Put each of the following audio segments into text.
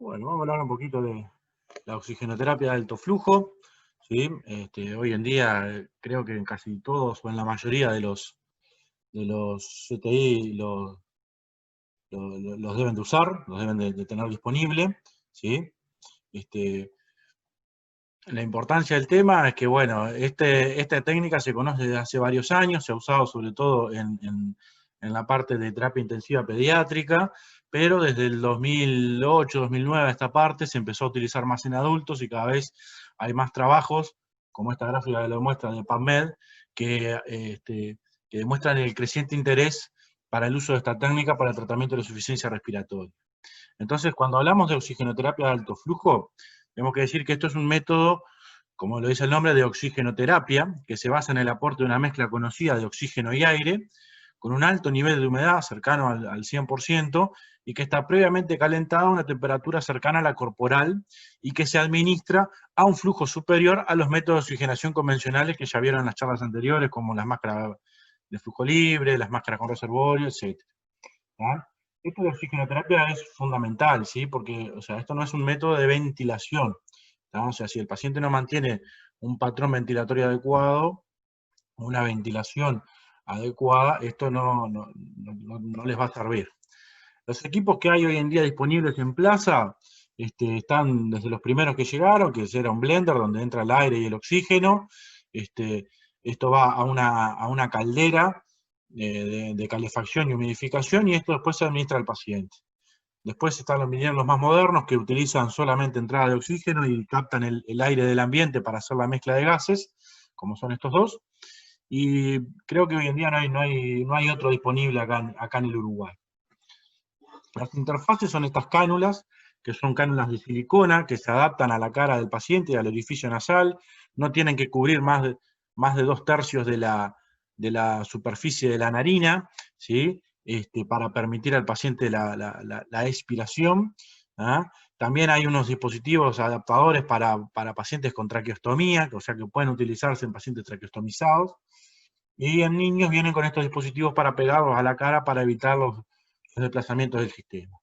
Bueno, vamos a hablar un poquito de la oxigenoterapia de alto flujo. ¿Sí? Hoy en día creo que en casi todos o en la mayoría de los CTI los deben de usar, los deben de tener disponible. ¿Sí? Este, la importancia del tema es que, bueno, esta técnica se conoce desde hace varios años, se ha usado sobre todo en la parte de terapia intensiva pediátrica, pero desde el 2008, 2009 a esta parte se empezó a utilizar más en adultos y cada vez hay más trabajos, como esta gráfica que lo muestra de PubMed, que demuestran el creciente interés para el uso de esta técnica para el tratamiento de la insuficiencia respiratoria. Entonces, cuando hablamos de oxigenoterapia de alto flujo, tenemos que decir que esto es un método, como lo dice el nombre, de oxigenoterapia, que se basa en el aporte de una mezcla conocida de oxígeno y aire, con un alto nivel de humedad, cercano al 100%, y que está previamente calentada a una temperatura cercana a la corporal, y que se administra a un flujo superior a los métodos de oxigenación convencionales que ya vieron en las charlas anteriores, como las máscaras de flujo libre, las máscaras con reservorio, etc. ¿Ah? Esto de oxigenoterapia es fundamental, ¿sí? Porque, o sea, esto no es un método de ventilación, ¿tá? O sea, si el paciente no mantiene un patrón ventilatorio adecuado, una ventilación adecuada, esto no les va a servir. Los equipos que hay hoy en día disponibles en plaza están desde los primeros que llegaron, que era un blender donde entra el aire y el oxígeno. Este, Esto va a una caldera de calefacción y humidificación, y esto después se administra al paciente. Después están los vinieros más modernos que utilizan solamente entrada de oxígeno y captan el aire del ambiente para hacer la mezcla de gases, como son estos dos. Y creo que hoy en día no hay otro disponible acá en el Uruguay. Las interfaces son estas cánulas, que son cánulas de silicona, que se adaptan a la cara del paciente y al orificio nasal, no tienen que cubrir más de 2/3 de la superficie de la narina, ¿sí? Para permitir al paciente la expiración. ¿Ah? También hay unos dispositivos adaptadores para pacientes con traqueostomía, o sea que pueden utilizarse en pacientes traqueostomizados. Y en niños vienen con estos dispositivos para pegarlos a la cara para evitar los desplazamientos del sistema.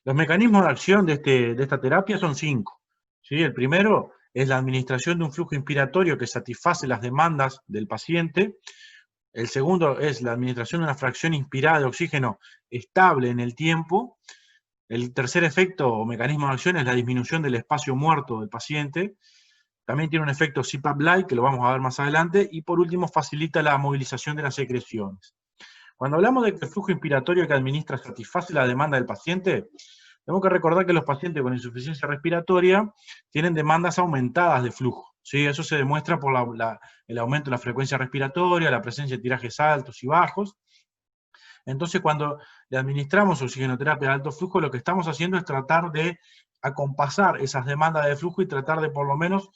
Los mecanismos de acción de esta terapia son 5. ¿Sí? El primero es la administración de un flujo inspiratorio que satisface las demandas del paciente. El segundo es la administración de una fracción inspirada de oxígeno estable en el tiempo. El tercer efecto o mecanismo de acción es la disminución del espacio muerto del paciente. También tiene un efecto CPAP-like, que lo vamos a ver más adelante. Y por último, facilita la movilización de las secreciones. Cuando hablamos de que el flujo inspiratorio que administra satisface la demanda del paciente, tenemos que recordar que los pacientes con insuficiencia respiratoria tienen demandas aumentadas de flujo. ¿Sí? Eso se demuestra por el aumento de la frecuencia respiratoria, la presencia de tirajes altos y bajos. Entonces, cuando le administramos oxigenoterapia de alto flujo, lo que estamos haciendo es tratar de acompasar esas demandas de flujo y tratar de por lo menos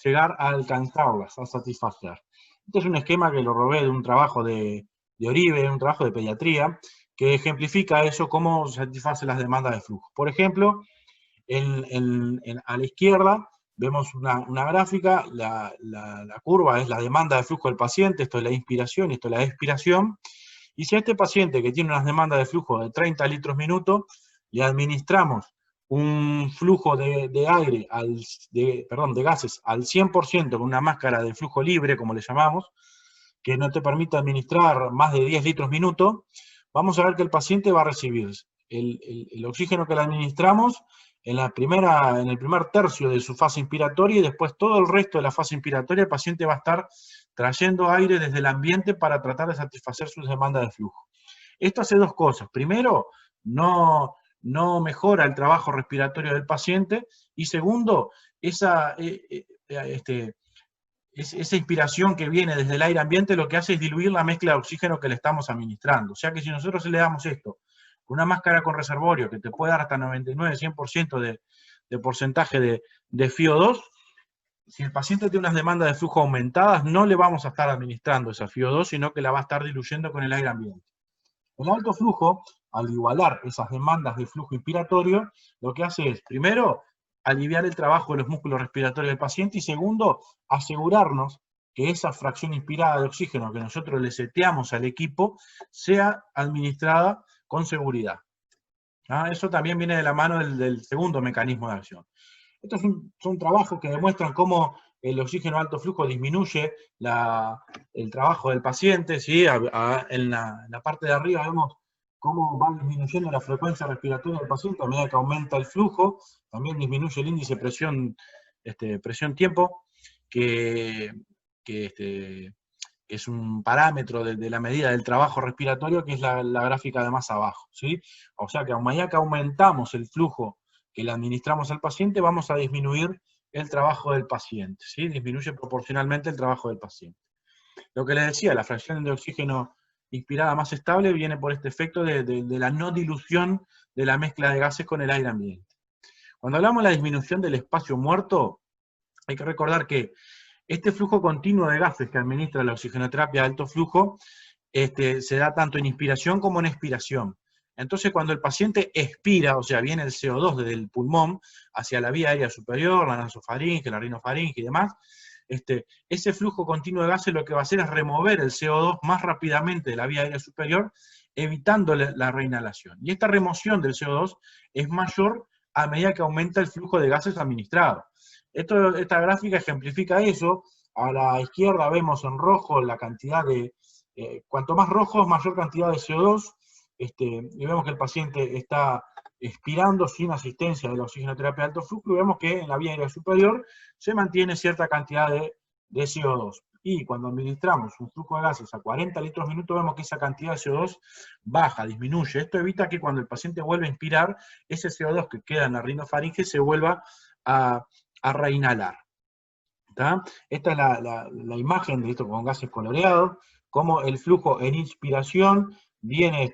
llegar a alcanzarlas, a satisfacer. Este es un esquema que lo robé de un trabajo de Oribe, un trabajo de pediatría, que ejemplifica eso, cómo satisface las demandas de flujo. Por ejemplo, a la izquierda vemos una gráfica, la curva es la demanda de flujo del paciente, esto es la inspiración y esto es la expiración. Y si a este paciente que tiene unas demandas de flujo de 30 litros minuto, le administramos un flujo de aire, de gases al 100% con una máscara de flujo libre, como le llamamos, que no te permite administrar más de 10 litros minuto, vamos a ver que el paciente va a recibir el oxígeno que le administramos en el primer tercio de su fase inspiratoria, y después todo el resto de la fase inspiratoria el paciente va a estar trayendo aire desde el ambiente para tratar de satisfacer sus demandas de flujo. Esto hace dos cosas. Primero, no mejora el trabajo respiratorio del paciente, y segundo, esa inspiración que viene desde el aire ambiente lo que hace es diluir la mezcla de oxígeno que le estamos administrando. O sea que si nosotros le damos esto, una máscara con reservorio que te puede dar hasta 99-100% de porcentaje de FiO2, si el paciente tiene unas demandas de flujo aumentadas, no le vamos a estar administrando esa FiO2, sino que la va a estar diluyendo con el aire ambiente. El alto flujo, al igualar esas demandas de flujo inspiratorio, lo que hace es, primero, aliviar el trabajo de los músculos respiratorios del paciente, y segundo, asegurarnos que esa fracción inspirada de oxígeno que nosotros le seteamos al equipo sea administrada con seguridad. Eso también viene de la mano del segundo mecanismo de acción. Estos son trabajos que demuestran cómo el oxígeno a alto flujo disminuye el trabajo del paciente, ¿sí? En la parte de arriba vemos cómo va disminuyendo la frecuencia respiratoria del paciente a medida que aumenta el flujo, también disminuye el índice presión-tiempo, que, que es un parámetro de la medida del trabajo respiratorio, que es la gráfica de más abajo, ¿sí? O sea que a medida que aumentamos el flujo que le administramos al paciente, vamos a disminuir el trabajo del paciente, ¿sí? Disminuye proporcionalmente el trabajo del paciente. Lo que les decía, la fracción de oxígeno inspirada más estable viene por este efecto de la no dilución de la mezcla de gases con el aire ambiente. Cuando hablamos de la disminución del espacio muerto, hay que recordar que este flujo continuo de gases que administra la oxigenoterapia de alto flujo se da tanto en inspiración como en expiración. Entonces, cuando el paciente expira, o sea, viene el CO2 desde el pulmón hacia la vía aérea superior, la nasofaringe, la rinofaringe y demás, ese flujo continuo de gases lo que va a hacer es remover el CO2 más rápidamente de la vía aérea superior, evitando la reinhalación. Y esta remoción del CO2 es mayor a medida que aumenta el flujo de gases administrado. Esta gráfica ejemplifica eso. A la izquierda vemos en rojo la cantidad cuanto más rojo, mayor cantidad de CO2, y vemos que el paciente está expirando sin asistencia de la oxigenoterapia de alto flujo, y vemos que en la vía aérea superior se mantiene cierta cantidad de CO2. Y cuando administramos un flujo de gases a 40 litros minuto, vemos que esa cantidad de CO2 baja, disminuye. Esto evita que cuando el paciente vuelve a inspirar, ese CO2 que queda en la rinofaringe se vuelva a reinhalar. ¿Tá? Esta es la imagen de esto con gases coloreados, como el flujo en inspiración viene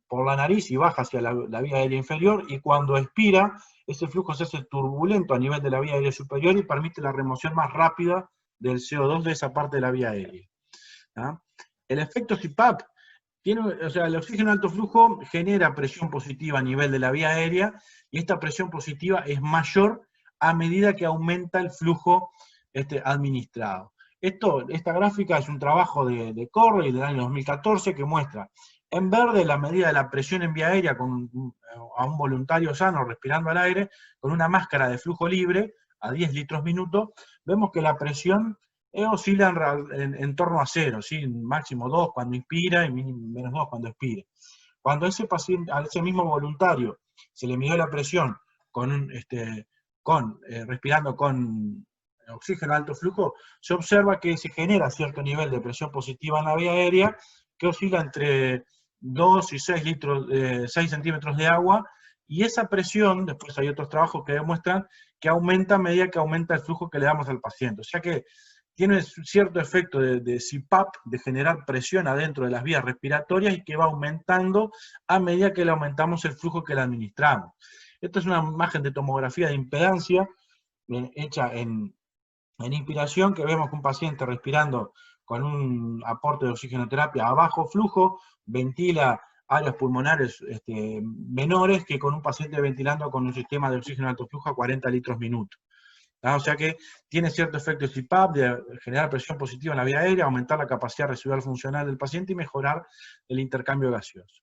por la nariz y baja hacia la vía aérea inferior, y cuando expira, ese flujo se hace turbulento a nivel de la vía aérea superior y permite la remoción más rápida del CO2 de esa parte de la vía aérea. ¿Tá? El efecto CPAP o sea, el oxígeno de alto flujo genera presión positiva a nivel de la vía aérea, y esta presión positiva es mayor a medida que aumenta el flujo administrado. Esta gráfica es un trabajo de Corley del año 2014 que muestra en verde la medida de la presión en vía aérea a un voluntario sano respirando al aire con una máscara de flujo libre a 10 litros minuto. Vemos que la presión oscila en torno a 0, ¿sí? Máximo 2 cuando inspira y menos 2 cuando expira. Cuando ese paciente, a ese mismo voluntario se le midió la presión respirando con oxígeno a alto flujo, se observa que se genera cierto nivel de presión positiva en la vía aérea que oscila entre 2 y 6 centímetros de agua, y esa presión, después hay otros trabajos que demuestran que aumenta a medida que aumenta el flujo que le damos al paciente. O sea que tiene cierto efecto de CPAP, de generar presión adentro de las vías respiratorias, y que va aumentando a medida que le aumentamos el flujo que le administramos. Esta es una imagen de tomografía de impedancia hecha en inspiración, que vemos que un paciente respirando con un aporte de oxigenoterapia a bajo flujo ventila áreas pulmonares menores que con un paciente ventilando con un sistema de oxígeno de alto flujo a 40 litros minuto. O sea que tiene cierto efecto CPAP de generar presión positiva en la vía aérea, aumentar la capacidad residual funcional del paciente y mejorar el intercambio gaseoso.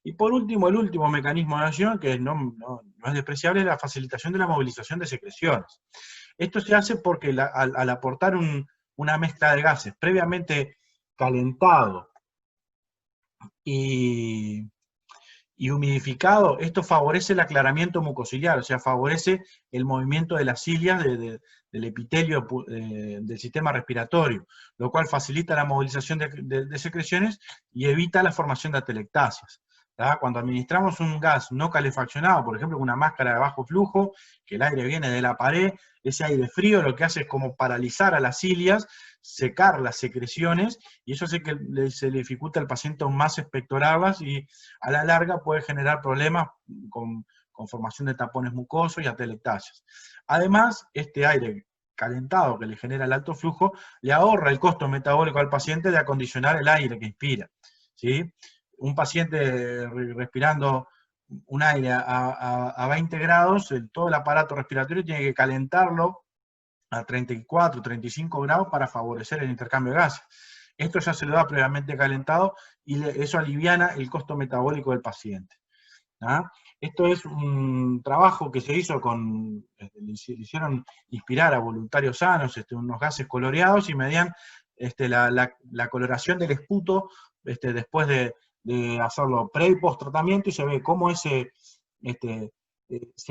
Y por último, el último mecanismo de acción, que no es despreciable, es la facilitación de la movilización de secreciones. Esto se hace porque al aportar una mezcla de gases previamente calentado y humidificado, esto favorece el aclaramiento mucociliar, o sea, favorece el movimiento de las cilias del epitelio del sistema respiratorio, lo cual facilita la movilización de secreciones y evita la formación de atelectasias. ¿Tá? Cuando administramos un gas no calefaccionado, por ejemplo, con una máscara de bajo flujo, que el aire viene de la pared, ese aire frío lo que hace es como paralizar a las cilias, secar las secreciones, y eso hace que se le dificulta al paciente aún más expectorarlas, y a la larga puede generar problemas con formación de tapones mucosos y atelectasias. Además, este aire calentado que le genera el alto flujo le ahorra el costo metabólico al paciente de acondicionar el aire que inspira, ¿sí? Un paciente respirando un aire a 20 grados, todo el aparato respiratorio tiene que calentarlo a 34, 35 grados para favorecer el intercambio de gases. Esto ya se lo da previamente calentado y eso aliviana el costo metabólico del paciente. ¿Ah? Esto es un trabajo que se hizo le hicieron inspirar a voluntarios sanos, unos gases coloreados, y medían la coloración del esputo después de hacerlo pre y post tratamiento, y se ve cómo se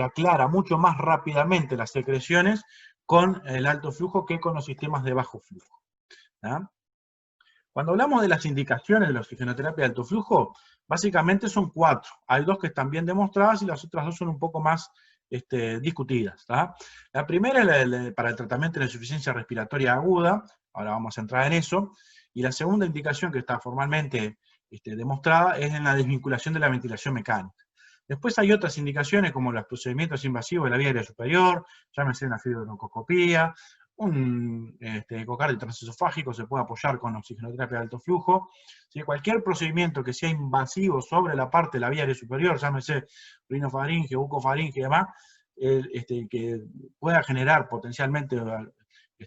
aclara mucho más rápidamente las secreciones con el alto flujo que con los sistemas de bajo flujo. ¿Ah? Cuando hablamos de las indicaciones de la oxigenoterapia de alto flujo, básicamente son 4. Hay 2 que están bien demostradas y las otras 2 son un poco más discutidas. ¿tá? La primera es para el tratamiento de la insuficiencia respiratoria aguda, ahora vamos a entrar en eso, y la segunda indicación que está formalmente demostrada es en la desvinculación de la ventilación mecánica. Después hay otras indicaciones como los procedimientos invasivos de la vía aérea superior, llámese una fibrobroncoscopía, un ecocardio transesofágico se puede apoyar con oxigenoterapia de alto flujo. ¿Sí? Cualquier procedimiento que sea invasivo sobre la parte de la vía aérea superior, llámese rinofaringe, bucofaringe y demás, que pueda generar potencialmente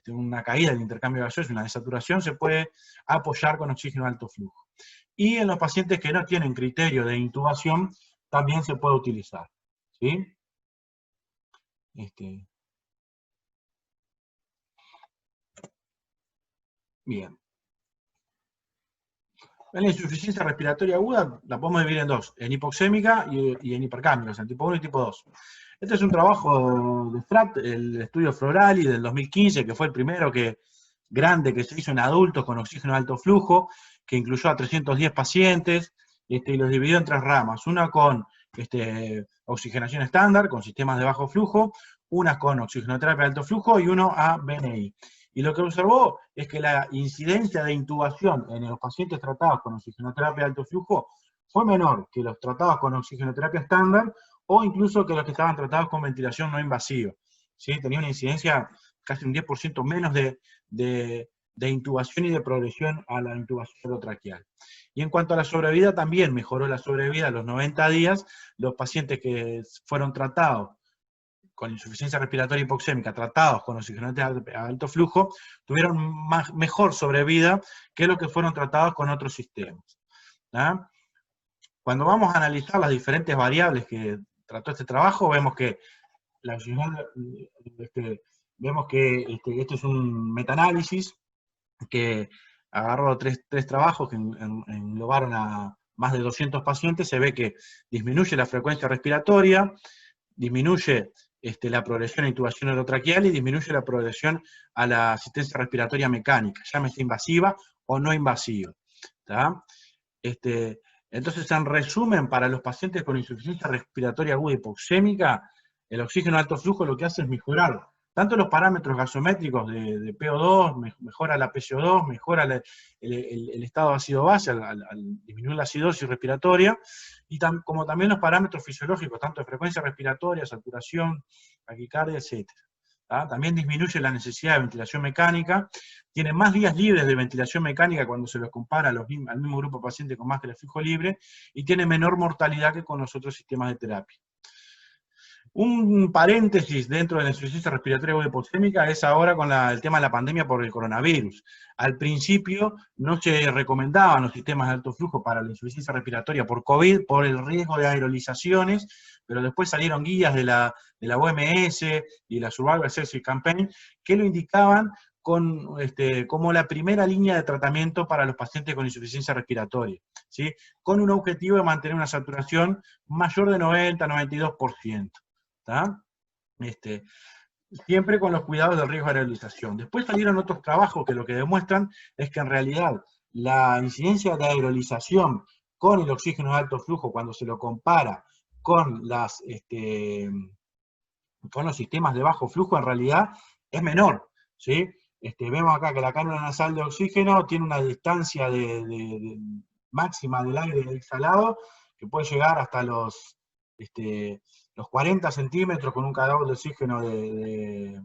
una caída del intercambio gaseoso, una desaturación, se puede apoyar con oxígeno de alto flujo. Y en los pacientes que no tienen criterio de intubación, también se puede utilizar. ¿Sí? Bien. La insuficiencia respiratoria aguda la podemos dividir en 2, en hipoxémica y en hipercámica, o sea, tipo 1 y tipo 2. Este es un trabajo de Frat, el estudio Florali del 2015, que fue el primero grande que se hizo en adultos con oxígeno de alto flujo, que incluyó a 310 pacientes, y los dividió en 3 ramas, una con oxigenación estándar, con sistemas de bajo flujo, una con oxigenoterapia de alto flujo y uno a BNI. Y lo que observó es que la incidencia de intubación en los pacientes tratados con oxigenoterapia de alto flujo fue menor que los tratados con oxigenoterapia estándar o incluso que los que estaban tratados con ventilación no invasiva. ¿Sí? Tenía una incidencia casi un 10% menos de intubación y de progresión a la intubación orotraqueal. Y en cuanto a la sobrevida, también mejoró la sobrevida a los 90 días. Los pacientes que fueron tratados con insuficiencia respiratoria hipoxémica, tratados con oxigenoterapia a alto flujo, tuvieron mejor sobrevida que los que fueron tratados con otros sistemas. ¿Ah? Cuando vamos a analizar las diferentes variables que trató este trabajo, vemos que esto es un metaanálisis que agarró tres trabajos que englobaron a más de 200 pacientes. Se ve que disminuye la frecuencia respiratoria, disminuye la progresión a intubación orotraqueal y disminuye la progresión a la asistencia respiratoria mecánica, llámese invasiva o no invasiva. Entonces, en resumen, para los pacientes con insuficiencia respiratoria aguda hipoxémica, el oxígeno de alto flujo lo que hace es mejorar tanto los parámetros gasométricos de PO2, mejora la PCO2, mejora el estado de ácido base al disminuir la acidosis respiratoria, y como también los parámetros fisiológicos, tanto de frecuencia respiratoria, saturación, taquicardia, etc. También disminuye la necesidad de ventilación mecánica, tiene más días libres de ventilación mecánica cuando se los compara al mismo grupo de pacientes con máscara de flujo libre, y tiene menor mortalidad que con los otros sistemas de terapia. Un paréntesis dentro de la insuficiencia respiratoria aguda hipoxémica es ahora con el tema de la pandemia por el coronavirus. Al principio no se recomendaban los sistemas de alto flujo para la insuficiencia respiratoria por COVID, por el riesgo de aerolizaciones, pero después salieron guías de la OMS y la Survival Sepsis Campaign que lo indicaban como la primera línea de tratamiento para los pacientes con insuficiencia respiratoria, ¿sí? Con un objetivo de mantener una saturación mayor de 90-92%. Siempre con los cuidados del riesgo de aerolización. Después salieron otros trabajos que lo que demuestran es que en realidad la incidencia de aerolización con el oxígeno de alto flujo, cuando se lo compara con los sistemas de bajo flujo, en realidad es menor, ¿sí? Vemos acá que la cánula nasal de oxígeno tiene una distancia máxima del aire exhalado que puede llegar hasta los 40 centímetros con un caudal de oxígeno de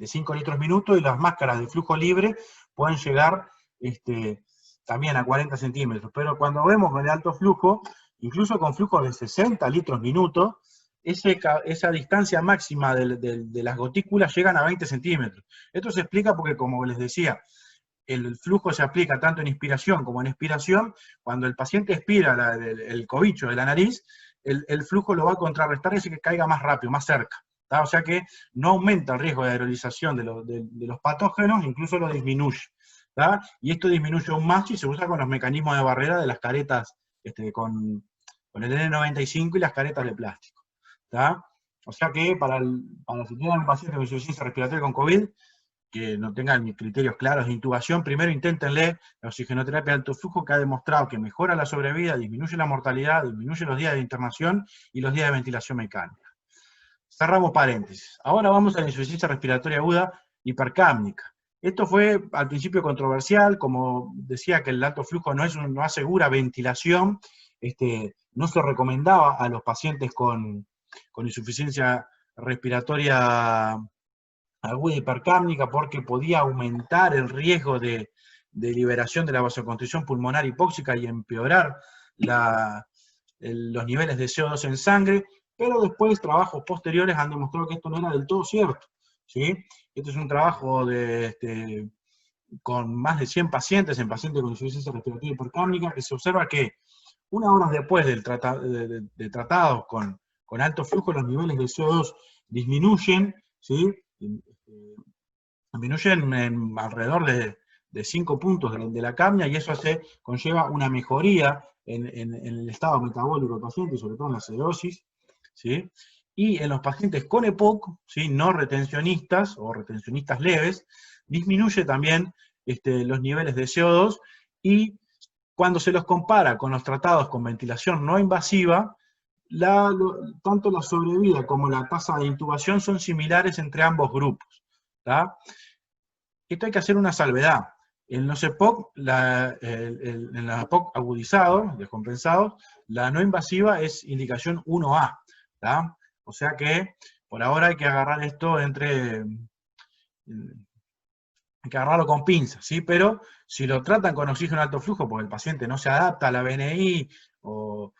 5 litros minuto, y las máscaras de flujo libre pueden llegar también a 40 centímetros. Pero cuando vemos con el alto flujo, incluso con flujos de 60 litros minuto, esa distancia máxima de las gotículas llegan a 20 centímetros. Esto se explica porque, como les decía, el flujo se aplica tanto en inspiración como en expiración. Cuando el paciente expira el cobicho de la nariz, el flujo lo va a contrarrestar y hace que caiga más rápido, más cerca. ¿Tá? O sea que no aumenta el riesgo de aerolización de los patógenos, incluso lo disminuye. ¿Tá? Y esto disminuye aún más y se usa con los mecanismos de barrera de las caretas con el N95 y las caretas de plástico. ¿Tá? O sea que si tienen un paciente con insuficiencia respiratoria con COVID, que no tengan criterios claros de intubación, primero inténtenle la oxigenoterapia de alto flujo, que ha demostrado que mejora la sobrevida, disminuye la mortalidad, disminuye los días de internación y los días de ventilación mecánica. Cerramos paréntesis. Ahora vamos a la insuficiencia respiratoria aguda hipercápnica. Esto fue al principio controversial, como decía que el alto flujo no asegura ventilación, no se recomendaba a los pacientes con insuficiencia respiratoria aguda hipercápnica porque podía aumentar el riesgo de liberación de la vasoconstricción pulmonar hipóxica y empeorar los niveles de CO2 en sangre, pero después trabajos posteriores han demostrado que esto no era del todo cierto. ¿Sí? Este es un trabajo con más de 100 pacientes, en pacientes con insuficiencia respiratoria hipercápnica, que se observa que unas horas después de tratados con alto flujo, los niveles de CO2 disminuyen, ¿sí? Disminuyen en alrededor de 5 puntos de la capnia, y eso conlleva una mejoría en el estado metabólico del paciente, sobre todo en la acidosis, ¿sí? Y en los pacientes con EPOC, ¿sí? No retencionistas o retencionistas leves, disminuye también los niveles de CO2, y cuando se los compara con los tratados con ventilación no invasiva, tanto la sobrevida como la tasa de intubación son similares entre ambos grupos. ¿Tá? Esto hay que hacer una salvedad. En los EPOC, en los EPOC agudizados, descompensados, la no invasiva es indicación 1A. ¿Tá? O sea que por ahora hay que agarrar esto hay que agarrarlo con pinzas, ¿sí? Pero si lo tratan con oxígeno alto flujo, porque el paciente no se adapta a la BNI, o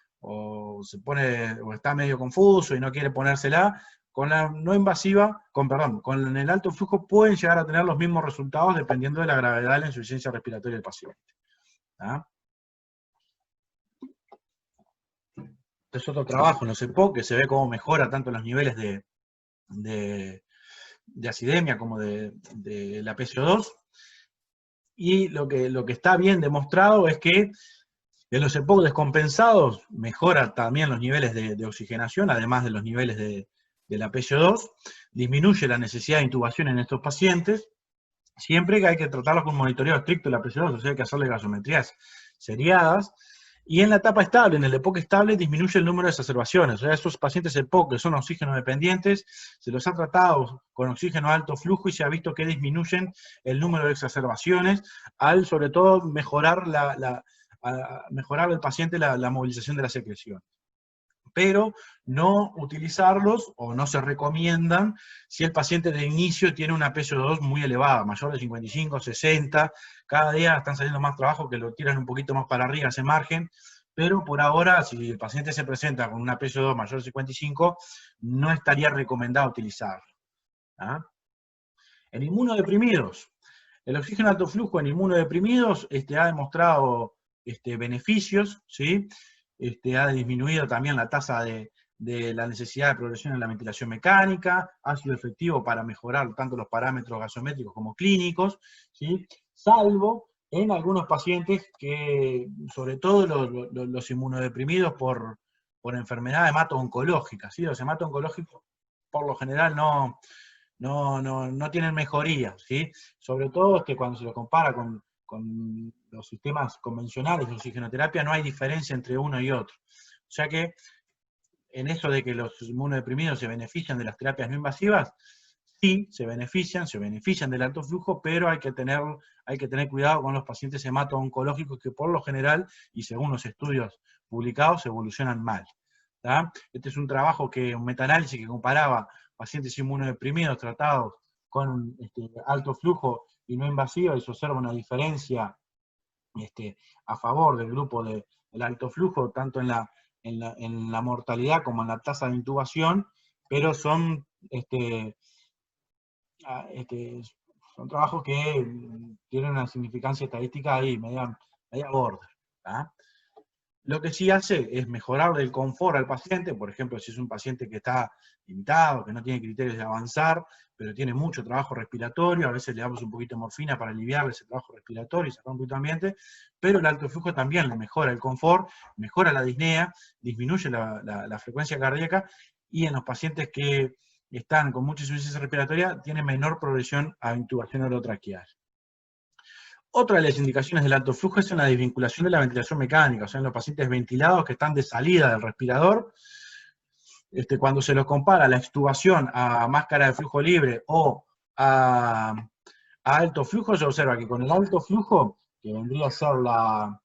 está medio confuso y no quiere ponérsela, con la no invasiva, con el alto flujo pueden llegar a tener los mismos resultados dependiendo de la gravedad de la insuficiencia respiratoria del paciente. ¿Tá? Este es otro trabajo en los EPOC, que se ve cómo mejora tanto los niveles de acidemia como de la PCO2, y lo que está bien demostrado es que en los EPOC descompensados mejora también los niveles de oxigenación, además de los niveles de la PCO2, disminuye la necesidad de intubación en estos pacientes, siempre que hay que tratarlos con un monitoreo estricto de la PCO2, o sea, hay que hacerle gasometrías seriadas. Y en la etapa estable, en el EPOC estable, disminuye el número de exacerbaciones. O sea, esos pacientes EPOC que son oxígeno dependientes, se los ha tratado con oxígeno a alto flujo y se ha visto que disminuyen el número de exacerbaciones, al sobre todo mejorar mejorar al paciente la movilización de la secreción. Pero no utilizarlos, o no se recomiendan, si el paciente de inicio tiene una PCO2 muy elevada, mayor de 55, 60, cada día están saliendo más trabajos que lo tiran un poquito más para arriba ese margen, pero por ahora, si el paciente se presenta con una PCO2 mayor de 55, no estaría recomendado utilizarlo. ¿Ah? En inmunodeprimidos, el oxígeno alto flujo en inmunodeprimidos ha demostrado beneficios, ¿sí? Ha disminuido también la tasa de la necesidad de progresión en la ventilación mecánica, ha sido efectivo para mejorar tanto los parámetros gasométricos como clínicos, ¿sí? Salvo en algunos pacientes que, sobre todo los inmunodeprimidos por enfermedad hemato-oncológica, ¿sí? Los hemato-oncológicos por lo general no tienen mejoría, ¿sí? Sobre todo cuando se lo compara con los sistemas convencionales de oxigenoterapia, no hay diferencia entre uno y otro. O sea que, en eso de que los inmunodeprimidos se benefician de las terapias no invasivas, sí, se benefician del alto flujo, pero hay que tener cuidado con los pacientes hemato-oncológicos que por lo general, y según los estudios publicados, evolucionan mal. ¿Tá? Este es un trabajo un metaanálisis que comparaba pacientes inmunodeprimidos tratados con alto flujo y no invasiva, y se observa una diferencia a favor del grupo del alto flujo, tanto en la mortalidad como en la tasa de intubación, pero son son trabajos que tienen una significancia estadística ahí, media border. ¿Tá? Lo que sí hace es mejorarle el confort al paciente, por ejemplo, si es un paciente que está limitado, que no tiene criterios de avanzar, pero tiene mucho trabajo respiratorio, a veces le damos un poquito de morfina para aliviarle ese trabajo respiratorio y sacar un poquito de ambiente, pero el alto flujo también le mejora el confort, mejora la disnea, disminuye la frecuencia cardíaca, y en los pacientes que están con mucha insuficiencia respiratoria, tiene menor progresión a intubación orotraqueal. Otra de las indicaciones del alto flujo es en la desvinculación de la ventilación mecánica, o sea, en los pacientes ventilados que están de salida del respirador, cuando se los compara la extubación a máscara de flujo libre o a alto flujo, se observa que con el alto flujo, que vendría a ser la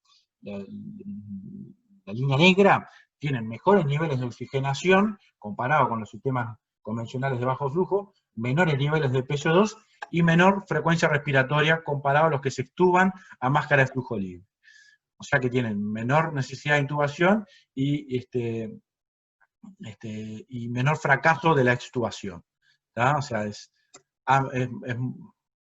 línea negra, tienen mejores niveles de oxigenación comparado con los sistemas convencionales de bajo flujo, menores niveles de PSO2 y menor frecuencia respiratoria comparado a los que se extuban a máscara de flujo libre. O sea que tienen menor necesidad de intubación y menor fracaso de la extubación. ¿Tá? O sea, es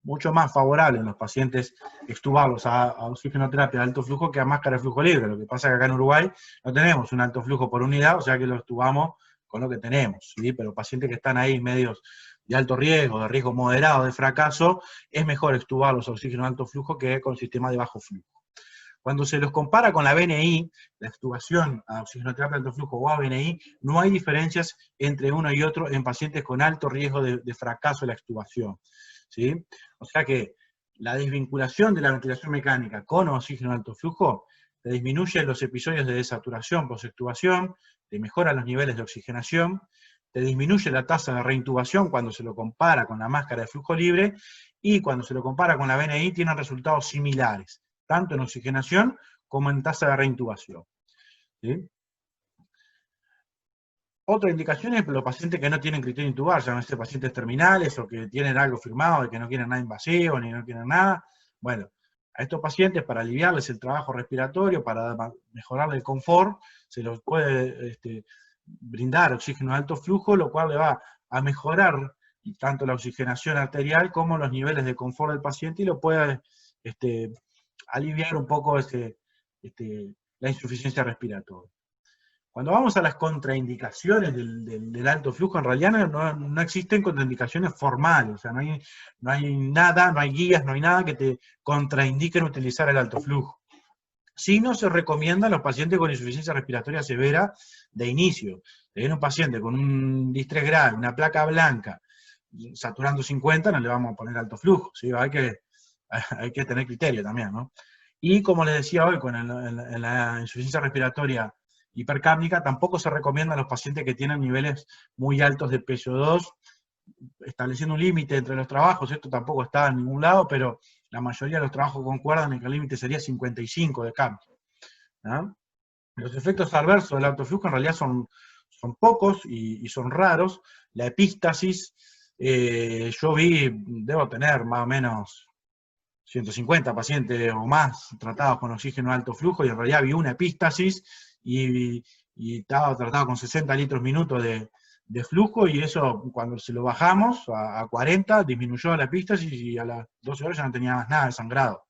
mucho más favorable en los pacientes extubados a oxigenoterapia de alto flujo que a máscara de flujo libre. Lo que pasa es que acá en Uruguay no tenemos un alto flujo por unidad, o sea que lo extubamos con lo que tenemos, ¿sí? Pero pacientes que están ahí medios de alto riesgo, de riesgo moderado de fracaso, es mejor extubarlos a oxígeno de alto flujo que con sistema de bajo flujo. Cuando se los compara con la BNI, la extubación a oxigenoterapia de alto flujo o a BNI, no hay diferencias entre uno y otro en pacientes con alto riesgo de fracaso de la extubación, ¿sí? O sea que la desvinculación de la ventilación mecánica con oxígeno de alto flujo te disminuye los episodios de desaturación post-extubación, te mejora los niveles de oxigenación, te disminuye la tasa de reintubación cuando se lo compara con la máscara de flujo libre, y cuando se lo compara con la BNI tienen resultados similares, tanto en oxigenación como en tasa de reintubación. ¿Sí? Otra indicación es los pacientes que no tienen criterio de intubar, ya no sé, pacientes terminales o que tienen algo firmado de que no quieren nada invasivo ni no quieren nada. Bueno, a estos pacientes, para aliviarles el trabajo respiratorio, para mejorarle el confort, se los puede brindar oxígeno de alto flujo, lo cual le va a mejorar tanto la oxigenación arterial como los niveles de confort del paciente y lo puede aliviar un poco la insuficiencia respiratoria. Cuando vamos a las contraindicaciones del alto flujo, en realidad no existen contraindicaciones formales, o sea, no hay nada, no hay guías, no hay nada que te contraindiquen utilizar el alto flujo. Sí, no se recomienda a los pacientes con insuficiencia respiratoria severa de inicio. Si viene un paciente con un distrés grave, una placa blanca, saturando 50, no le vamos a poner alto flujo, ¿sí? Hay que tener criterio también, ¿no? Y como les decía hoy, en la insuficiencia respiratoria hipercápnica, tampoco se recomienda a los pacientes que tienen niveles muy altos de PSO2, estableciendo un límite entre los trabajos. Esto tampoco está en ningún lado, pero la mayoría de los trabajos concuerdan en que el límite sería 55 de cambio. ¿No? Los efectos adversos del alto flujo en realidad son pocos y son raros. La epístasis, yo debo tener más o menos 150 pacientes o más tratados con oxígeno de alto flujo, y en realidad vi una epístasis y estaba tratado con 60 litros minuto de flujo, y eso cuando se lo bajamos a 40 disminuyó la epístasis y a las 12 horas ya no tenía más nada de sangrado.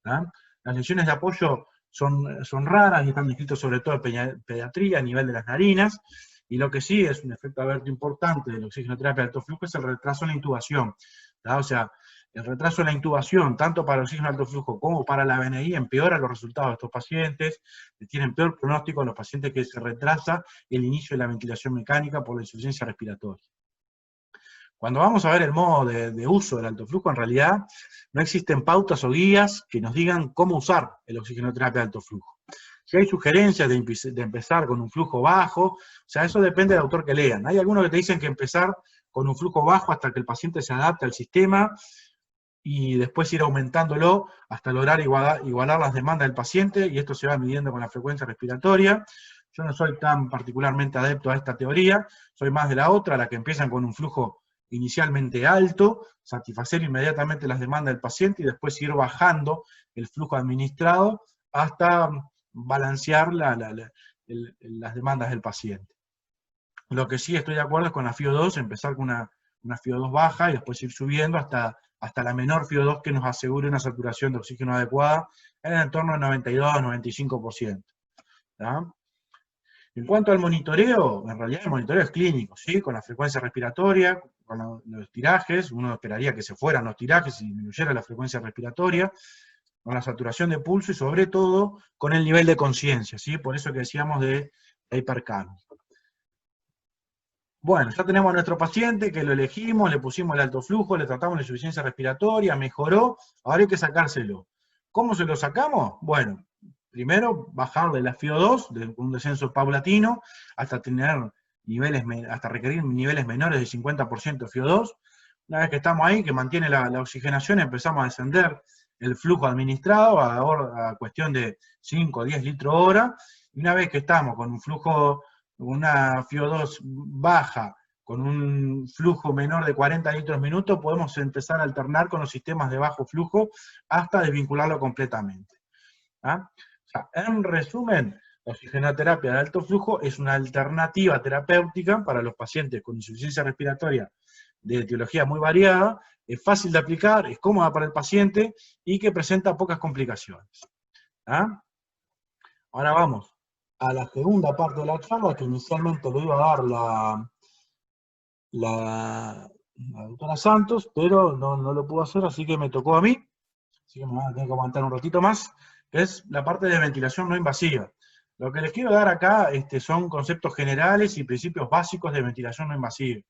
¿No? Las lesiones de apoyo son raras y están descritas sobre todo en pediatría a nivel de las narinas, y lo que sí es un efecto adverso importante de la oxigenoterapia de alto flujo es el retraso en la intubación. ¿No? O sea, el retraso en la intubación, tanto para el oxígeno de alto flujo como para la BNI, empeora los resultados de estos pacientes, tienen peor pronóstico en los pacientes que se retrasa el inicio de la ventilación mecánica por la insuficiencia respiratoria. Cuando vamos a ver el modo de uso del alto flujo, en realidad no existen pautas o guías que nos digan cómo usar el oxigenoterapia de alto flujo. Si hay sugerencias de empezar con un flujo bajo, o sea, eso depende del autor que lean. Hay algunos que te dicen que empezar con un flujo bajo hasta que el paciente se adapte al sistema, y después ir aumentándolo hasta lograr igualar las demandas del paciente, y esto se va midiendo con la frecuencia respiratoria. Yo no soy tan particularmente adepto a esta teoría, soy más de la otra, la que empiezan con un flujo inicialmente alto, satisfacer inmediatamente las demandas del paciente y después ir bajando el flujo administrado hasta balancear las demandas del paciente. Lo que sí estoy de acuerdo es con la FIO2, empezar con una FiO2 baja y después ir subiendo hasta la menor FiO2 que nos asegure una saturación de oxígeno adecuada en el entorno del 92-95%. ¿tá? En cuanto al monitoreo, en realidad el monitoreo es clínico, ¿sí? Con la frecuencia respiratoria, con los tirajes, uno esperaría que se fueran los tirajes y disminuyera la frecuencia respiratoria, con la saturación de pulso y sobre todo con el nivel de conciencia, ¿sí? Por eso que decíamos de hipercamia. Bueno, ya tenemos a nuestro paciente que lo elegimos, le pusimos el alto flujo, le tratamos la insuficiencia respiratoria, mejoró, ahora hay que sacárselo. ¿Cómo se lo sacamos? Bueno, primero bajarle la FiO2 de un descenso paulatino hasta tener niveles, hasta requerir niveles menores del 50% de FiO2. Una vez que estamos ahí, que mantiene la oxigenación, empezamos a descender el flujo administrado a cuestión de 5 o 10 litros hora, y una vez que estamos con un flujo, una FiO2 baja, con un flujo menor de 40 litros minuto, podemos empezar a alternar con los sistemas de bajo flujo hasta desvincularlo completamente. ¿Ah? O sea, en resumen, la oxigenoterapia de alto flujo es una alternativa terapéutica para los pacientes con insuficiencia respiratoria de etiología muy variada, es fácil de aplicar, es cómoda para el paciente y que presenta pocas complicaciones. ¿Ah? Ahora vamos a la segunda parte de la charla, que inicialmente lo iba a dar la doctora Santos, pero no lo pudo hacer, así que me tocó a mí, así que me van a tener que aguantar un ratito más, que es la parte de ventilación no invasiva. Lo que les quiero dar acá son conceptos generales y principios básicos de ventilación no invasiva.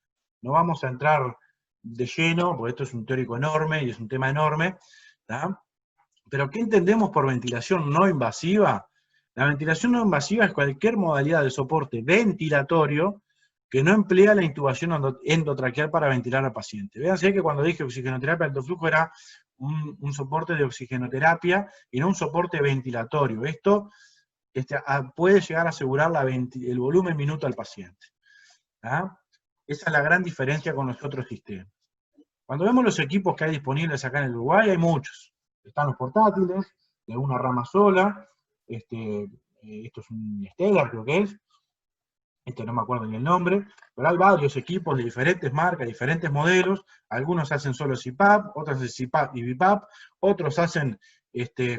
No vamos a entrar de lleno, porque esto es un teórico enorme y es un tema enorme, ¿tá? Pero ¿qué entendemos por ventilación no invasiva? La ventilación no invasiva es cualquier modalidad de soporte ventilatorio que no emplea la intubación endotraqueal para ventilar al paciente. Véanse que cuando dije oxigenoterapia de alto flujo era un soporte de oxigenoterapia y no un soporte ventilatorio. Esto puede llegar a asegurar el volumen minuto al paciente. ¿Ah? Esa es la gran diferencia con los otros sistemas. Cuando vemos los equipos que hay disponibles acá en el Uruguay, hay muchos. Están los portátiles, de una rama sola, esto es un Stellar, creo que es, no me acuerdo ni el nombre, pero hay varios equipos de diferentes marcas, diferentes modelos, algunos hacen solo CPAP, otros hacen CPAP y BiPAP, otros hacen,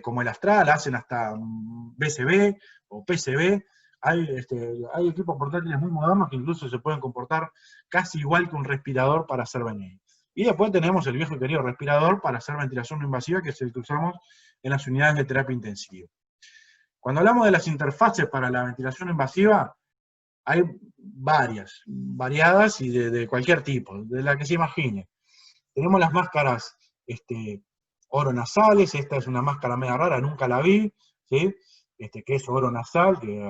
como el Astral, hacen hasta BCB o PCB, hay equipos portátiles muy modernos que incluso se pueden comportar casi igual que un respirador para hacer VNI. Y después tenemos el viejo y querido respirador para hacer ventilación no invasiva, que es el que usamos en las unidades de terapia intensiva. Cuando hablamos de las interfaces para la ventilación invasiva, hay variadas y de cualquier tipo, de la que se imagine. Tenemos las máscaras oronasales, esta es una máscara media rara, nunca la vi, ¿sí? Que es oronasal, que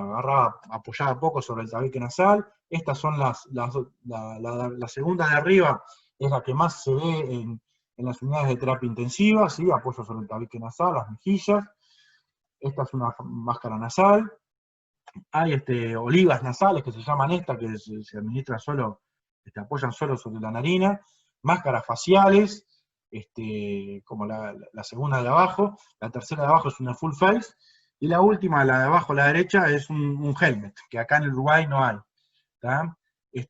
apoyada poco sobre el tabique nasal. Estas son la segunda de arriba, es la que más se ve en las unidades de terapia intensiva, ¿sí? Apoyo sobre el tabique nasal, las mejillas. Esta es una máscara nasal. Hay olivas nasales que se llaman estas, que se administran solo, apoyan solo sobre la narina. Máscaras faciales, como la segunda de abajo. La tercera de abajo es una full face. Y la última, la de abajo a la derecha, es un helmet, que acá en el Uruguay no hay.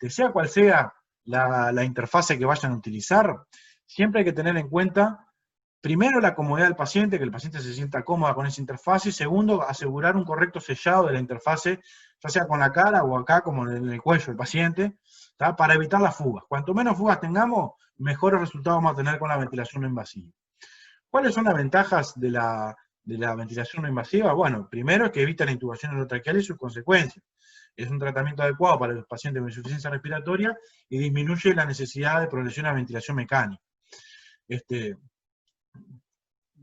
Sea cual sea la interfase que vayan a utilizar, siempre hay que tener en cuenta, primero, la comodidad del paciente, que el paciente se sienta cómoda con esa interfase, y segundo, asegurar un correcto sellado de la interfase, ya sea con la cara o acá, como en el cuello del paciente, para evitar las fugas. Cuanto menos fugas tengamos, mejores resultados vamos a tener con la ventilación no invasiva. ¿Cuáles son las ventajas de la ventilación no invasiva? Bueno, primero es que evita la intubación endotraqueal y sus consecuencias. Es un tratamiento adecuado para los pacientes con insuficiencia respiratoria y disminuye la necesidad de progresión a ventilación mecánica.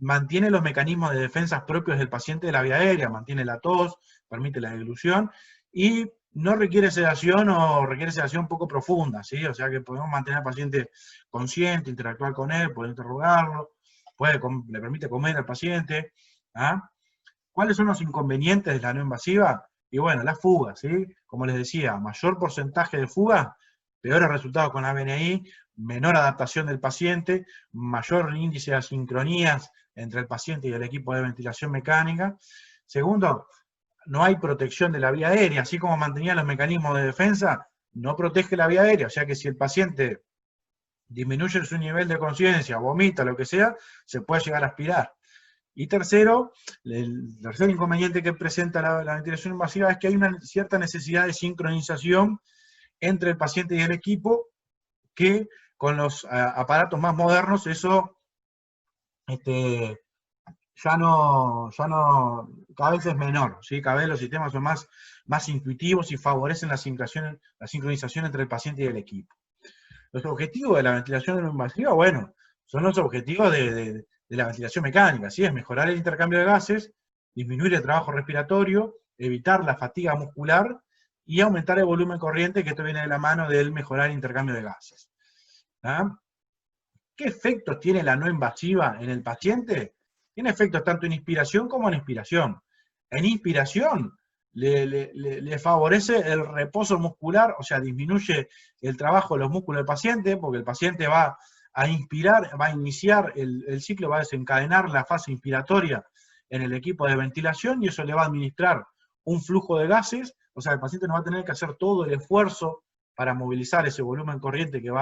Mantiene los mecanismos de defensa propios del paciente de la vía aérea, mantiene la tos, permite la deglución, y no requiere sedación o requiere sedación poco profunda, ¿sí? O sea que podemos mantener al paciente consciente, interactuar con él, poder interrogarlo, le permite comer al paciente. ¿Ah? ¿Cuáles son los inconvenientes de la no invasiva? Y bueno, las fugas, ¿sí? Como les decía, mayor porcentaje de fugas, peores resultados con la VNI, menor adaptación del paciente, mayor índice de asincronías entre el paciente y el equipo de ventilación mecánica. Segundo, no hay protección de la vía aérea, así como mantenía los mecanismos de defensa, no protege la vía aérea, o sea que si el paciente disminuye su nivel de conciencia, vomita, lo que sea, se puede llegar a aspirar. Y tercero, el tercer inconveniente que presenta la ventilación invasiva es que hay una cierta necesidad de sincronización entre el paciente y el equipo, que con los aparatos más modernos eso cada vez es menor, ¿sí? Cada vez los sistemas son más intuitivos y favorecen la sincronización entre el paciente y el equipo. Los objetivos de la ventilación no invasiva, bueno, son los objetivos de la ventilación mecánica, ¿sí? Es mejorar el intercambio de gases, disminuir el trabajo respiratorio, evitar la fatiga muscular y aumentar el volumen corriente, que esto viene de la mano del mejorar el intercambio de gases. ¿Ah? ¿Qué efectos tiene la no invasiva en el paciente? Tiene efectos tanto en inspiración como en expiración. En inspiración le favorece el reposo muscular, o sea, disminuye el trabajo de los músculos del paciente, porque el paciente va a inspirar, va a iniciar el ciclo, va a desencadenar la fase inspiratoria en el equipo de ventilación, y eso le va a administrar un flujo de gases, o sea, el paciente no va a tener que hacer todo el esfuerzo para movilizar ese volumen corriente que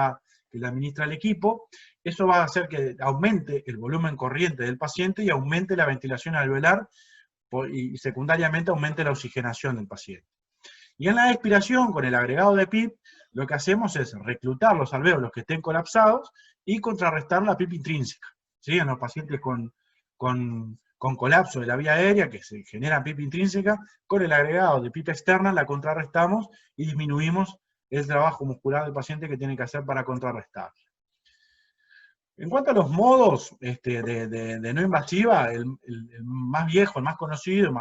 le administra el equipo. Eso va a hacer que aumente el volumen corriente del paciente y aumente la ventilación alveolar, y secundariamente aumente la oxigenación del paciente. Y en la expiración, con el agregado de PIP, lo que hacemos es reclutar los alvéolos que estén colapsados y contrarrestar la PIP intrínseca. ¿Sí? En los pacientes con colapso de la vía aérea, que se genera PIP intrínseca, con el agregado de PIP externa la contrarrestamos y disminuimos el trabajo muscular del paciente que tiene que hacer para contrarrestar. En cuanto a los modos de no invasiva, el más viejo, el más conocido, el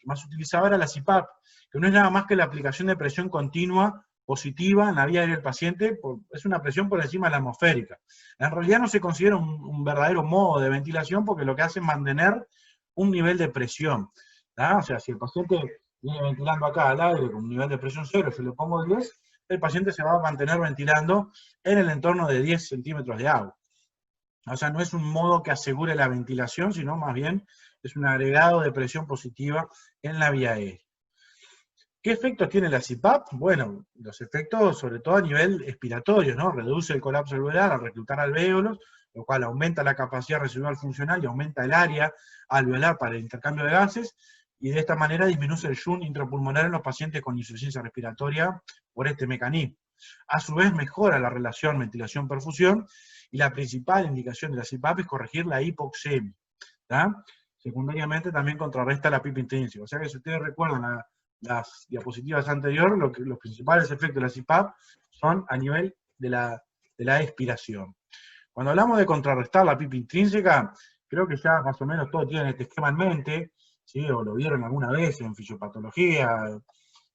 más utilizado era la CPAP, que no es nada más que la aplicación de presión continua positiva en la vía aérea del paciente, es una presión por encima de la atmosférica. En realidad no se considera un verdadero modo de ventilación, porque lo que hace es mantener un nivel de presión. ¿Ah? O sea, si el paciente viene ventilando acá al aire con un nivel de presión 0, si le pongo 10, el paciente se va a mantener ventilando en el entorno de 10 centímetros de agua. O sea, no es un modo que asegure la ventilación, sino más bien es un agregado de presión positiva en la vía aérea. ¿Qué efectos tiene la CPAP? Bueno, los efectos sobre todo a nivel expiratorio, ¿no? Reduce el colapso alveolar al reclutar alvéolos, lo cual aumenta la capacidad residual funcional y aumenta el área alveolar para el intercambio de gases, y de esta manera disminuye el shunt intrapulmonar en los pacientes con insuficiencia respiratoria por este mecanismo. A su vez mejora la relación ventilación-perfusión, y la principal indicación de la CPAP es corregir la hipoxemia. ¿Tá? Secundariamente también contrarresta la PIP intrínseca. O sea que si ustedes recuerdan las diapositivas anteriores, los principales efectos de la CPAP son a nivel de la expiración. Cuando hablamos de contrarrestar la PIP intrínseca, creo que ya más o menos todos tienen este esquema en mente, ¿sí? O lo vieron alguna vez en fisiopatología,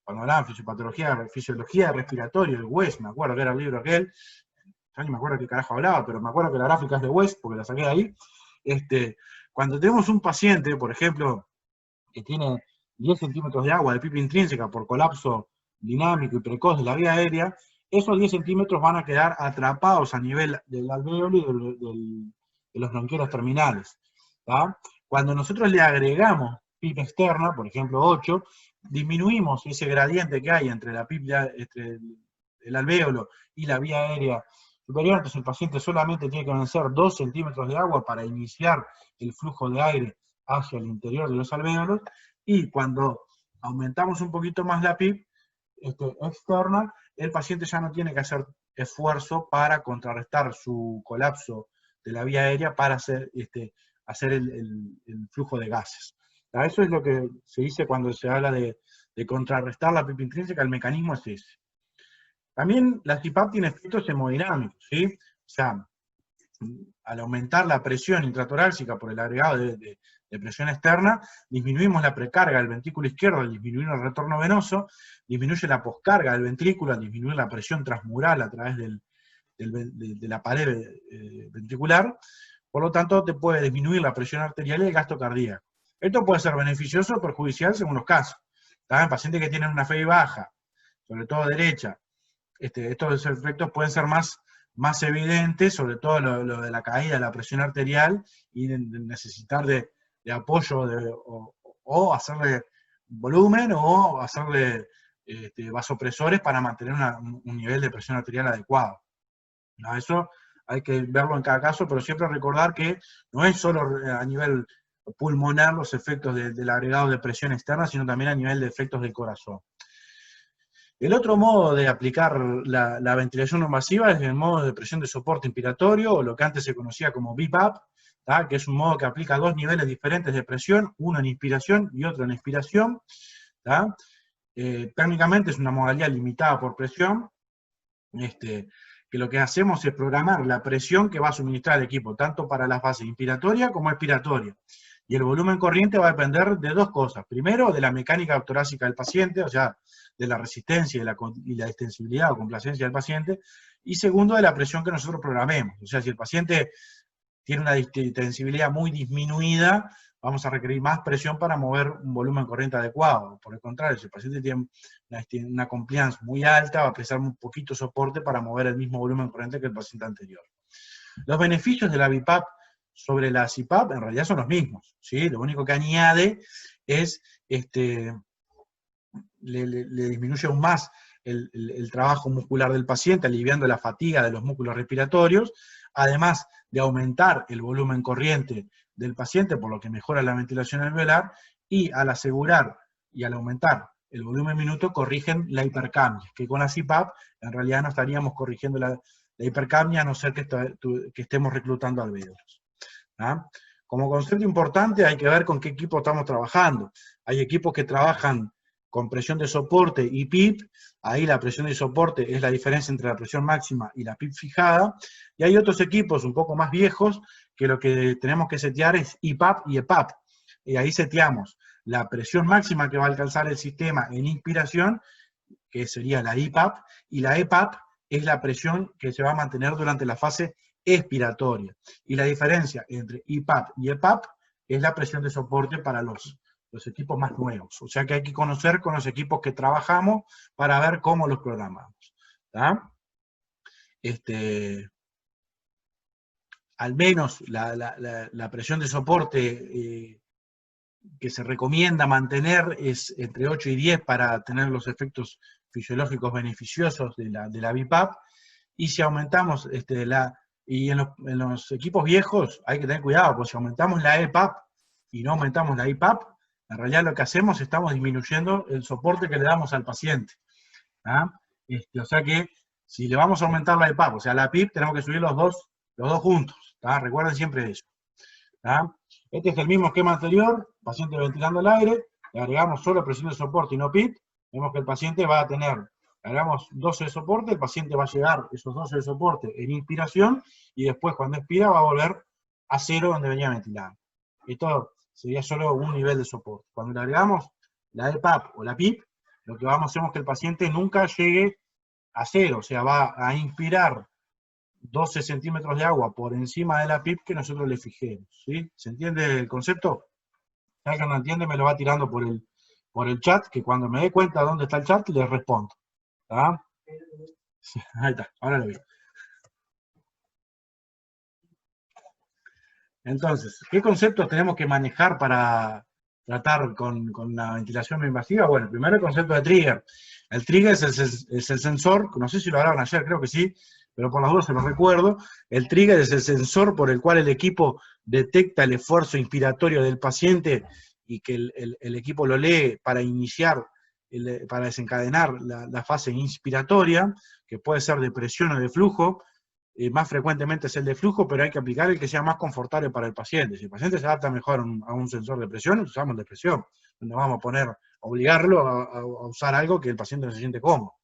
cuando hablaban de fisiología respiratoria, el West, me acuerdo que era el libro aquel, ya ni me acuerdo qué carajo hablaba, pero me acuerdo que la gráfica es de West, porque la saqué de ahí. Cuando tenemos un paciente, por ejemplo, que tiene 10 centímetros de agua de PIP intrínseca por colapso dinámico y precoz de la vía aérea, esos 10 centímetros van a quedar atrapados a nivel del alvéolo y de los bronquiolos terminales. ¿Tá? Cuando nosotros le agregamos PIP externa, por ejemplo 8, disminuimos ese gradiente que hay entre entre el alvéolo y la vía aérea superior, entonces el paciente solamente tiene que vencer 2 centímetros de agua para iniciar el flujo de aire hacia el interior de los alvéolos, y cuando aumentamos un poquito más la PIP externa, el paciente ya no tiene que hacer esfuerzo para contrarrestar su colapso de la vía aérea para hacer el flujo de gases. Eso es lo que se dice cuando se habla de contrarrestar la PIP intrínseca, el mecanismo es ese. También la CPAP tiene efectos hemodinámicos, ¿sí? O sea, al aumentar la presión intratorácica por el agregado de presión externa, disminuimos la precarga del ventrículo izquierdo al disminuir el retorno venoso, disminuye la poscarga del ventrículo al disminuir la presión transmural a través de la pared ventricular. Por lo tanto, te puede disminuir la presión arterial y el gasto cardíaco. Esto puede ser beneficioso o perjudicial según los casos. También pacientes que tienen una FEI baja, sobre todo derecha, estos efectos pueden ser más evidentes, sobre todo lo de la caída de la presión arterial y de necesitar de apoyo o hacerle volumen o hacerle vasopresores para mantener un nivel de presión arterial adecuado. ¿No? Eso hay que verlo en cada caso, pero siempre recordar que no es solo a nivel pulmonar los efectos del agregado de presión externa, sino también a nivel de efectos del corazón. El otro modo de aplicar la ventilación no invasiva es el modo de presión de soporte inspiratorio, o lo que antes se conocía como BiPAP, que es un modo que aplica dos niveles diferentes de presión, uno en inspiración y otro en expiración. Técnicamente es una modalidad limitada por presión, que lo que hacemos es programar la presión que va a suministrar el equipo, tanto para la fase inspiratoria como expiratoria. Y el volumen corriente va a depender de dos cosas. Primero, de la mecánica torácica del paciente, o sea, de la resistencia y la extensibilidad o complacencia del paciente. Y segundo, de la presión que nosotros programemos. O sea, si el paciente tiene una extensibilidad muy disminuida, vamos a requerir más presión para mover un volumen corriente adecuado. Por el contrario, si el paciente tiene una compliance muy alta, va a precisar un poquito soporte para mover el mismo volumen corriente que el paciente anterior. Los beneficios de la BiPAP sobre la CPAP en realidad son los mismos, ¿sí? Lo único que añade es, le disminuye aún más el trabajo muscular del paciente, aliviando la fatiga de los músculos respiratorios, además de aumentar el volumen corriente del paciente, por lo que mejora la ventilación alveolar, y al asegurar y al aumentar el volumen minuto, corrigen la hipercapnia, que con la CPAP en realidad no estaríamos corrigiendo la hipercapnia, a no ser que estemos reclutando alvéolos. Como concepto importante hay que ver con qué equipo estamos trabajando. Hay equipos que trabajan con presión de soporte y PIP, ahí la presión de soporte es la diferencia entre la presión máxima y la PIP fijada, y hay otros equipos un poco más viejos que lo que tenemos que setear es IPAP y EPAP, y ahí seteamos la presión máxima que va a alcanzar el sistema en inspiración, que sería la IPAP, y la EPAP es la presión que se va a mantener durante la fase expiratoria. Y la diferencia entre IPAP y EPAP es la presión de soporte para los equipos más nuevos. O sea que hay que conocer con los equipos que trabajamos para ver cómo los programamos. Al menos la presión de soporte que se recomienda mantener es entre 8 y 10 para tener los efectos fisiológicos beneficiosos de la BiPAP, y si aumentamos y en los equipos viejos hay que tener cuidado, porque si aumentamos la EPAP y no aumentamos la IPAP, en realidad lo que hacemos, estamos disminuyendo el soporte que le damos al paciente. O sea que si le vamos a aumentar la EPAP, o sea la PIP, tenemos que subir los dos juntos. Recuerden siempre eso. Este es el mismo esquema anterior, paciente ventilando el aire, le agregamos solo presión de soporte y no PIP, vemos que el paciente va a tener, agregamos 12 de soporte, el paciente va a llegar esos 12 de soporte en inspiración, y después cuando expira va a volver a cero donde venía ventilando. Esto sería solo un nivel de soporte. Cuando le agregamos la EPAP o la PIP, lo que hacemos es que el paciente nunca llegue a cero, o sea, va a inspirar 12 centímetros de agua por encima de la PIP que nosotros le fijemos, ¿sí? ¿Se entiende el concepto? Si alguien no entiende, me lo va tirando por el chat, que cuando me dé cuenta dónde está el chat, le respondo. Ahí está, ahora lo veo. Entonces, ¿qué conceptos tenemos que manejar para tratar con la ventilación no invasiva? Bueno, primero el concepto de trigger. El trigger es el sensor, no sé si lo hablaron ayer, creo que sí, pero por las dudas se lo recuerdo. El trigger es el sensor por el cual el equipo detecta el esfuerzo inspiratorio del paciente y que el equipo lo lee para iniciar, para desencadenar la fase inspiratoria, que puede ser de presión o de flujo. Más frecuentemente es el de flujo, pero hay que aplicar el que sea más confortable para el paciente. Si el paciente se adapta mejor a un sensor de presión, usamos el de presión. No vamos a obligarlo a usar algo que el paciente no se siente cómodo.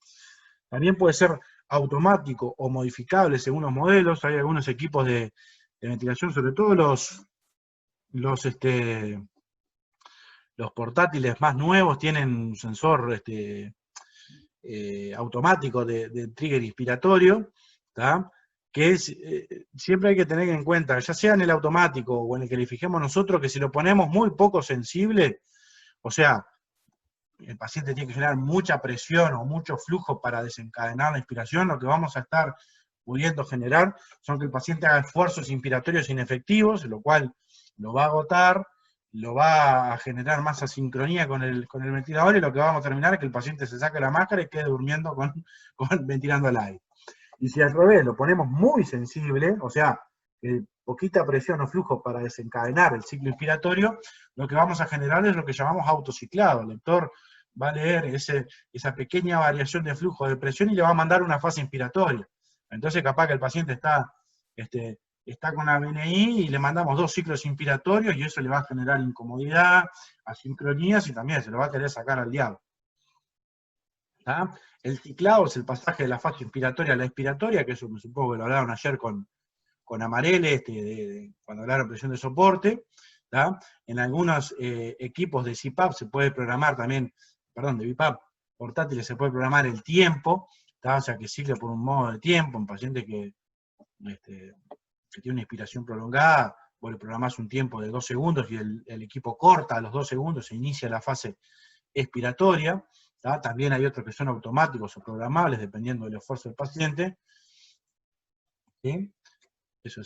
También puede ser automático o modificable según los modelos. Hay algunos equipos de ventilación, sobre todo los portátiles más nuevos, tienen un sensor automático de trigger inspiratorio, que siempre hay que tener en cuenta, ya sea en el automático o en el que le fijemos nosotros, que si lo ponemos muy poco sensible, o sea, el paciente tiene que generar mucha presión o mucho flujo para desencadenar la inspiración, lo que vamos a estar pudiendo generar son que el paciente haga esfuerzos inspiratorios inefectivos, lo cual lo va a agotar, lo va a generar más asincronía con el ventilador, y lo que vamos a terminar es que el paciente se saque la máscara y quede durmiendo ventilando el aire. Y si al revés lo ponemos muy sensible, o sea, poquita presión o flujo para desencadenar el ciclo inspiratorio, lo que vamos a generar es lo que llamamos autociclado. El lector va a leer esa pequeña variación de flujo de presión y le va a mandar una fase inspiratoria. Entonces capaz que el paciente está con la BNI y le mandamos 2 ciclos inspiratorios y eso le va a generar incomodidad, asincronías y también se lo va a querer sacar al diablo. ¿Tá? El ciclado es el pasaje de la fase inspiratoria a la expiratoria, que eso me supongo que lo hablaron ayer con Amarele, cuando hablaron de presión de soporte. ¿Tá? En algunos equipos de CPAP se puede programar también, perdón, de BiPAP portátiles se puede programar el tiempo, ¿tá? O sea, que cicle por un modo de tiempo, un paciente que tiene una inspiración prolongada, vos le programás un tiempo de 2 segundos y el equipo corta a los 2 segundos, se inicia la fase expiratoria. ¿Tá? También hay otros que son automáticos o programables, dependiendo del esfuerzo del paciente. ¿Sí? Esto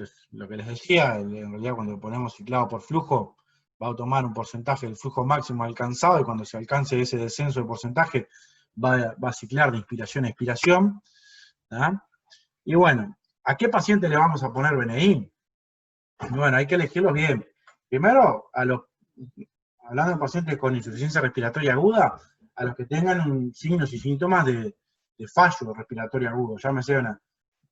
es lo que les decía, en realidad cuando ponemos ciclado por flujo, va a tomar un porcentaje del flujo máximo alcanzado, y cuando se alcance ese descenso de porcentaje, va a ciclar de inspiración a expiración. ¿Tá? Y bueno, ¿a qué paciente le vamos a poner BNI? Bueno, hay que elegirlos bien. Primero, hablando de pacientes con insuficiencia respiratoria aguda, a los que tengan signos y síntomas de fallo respiratorio agudo, llámese una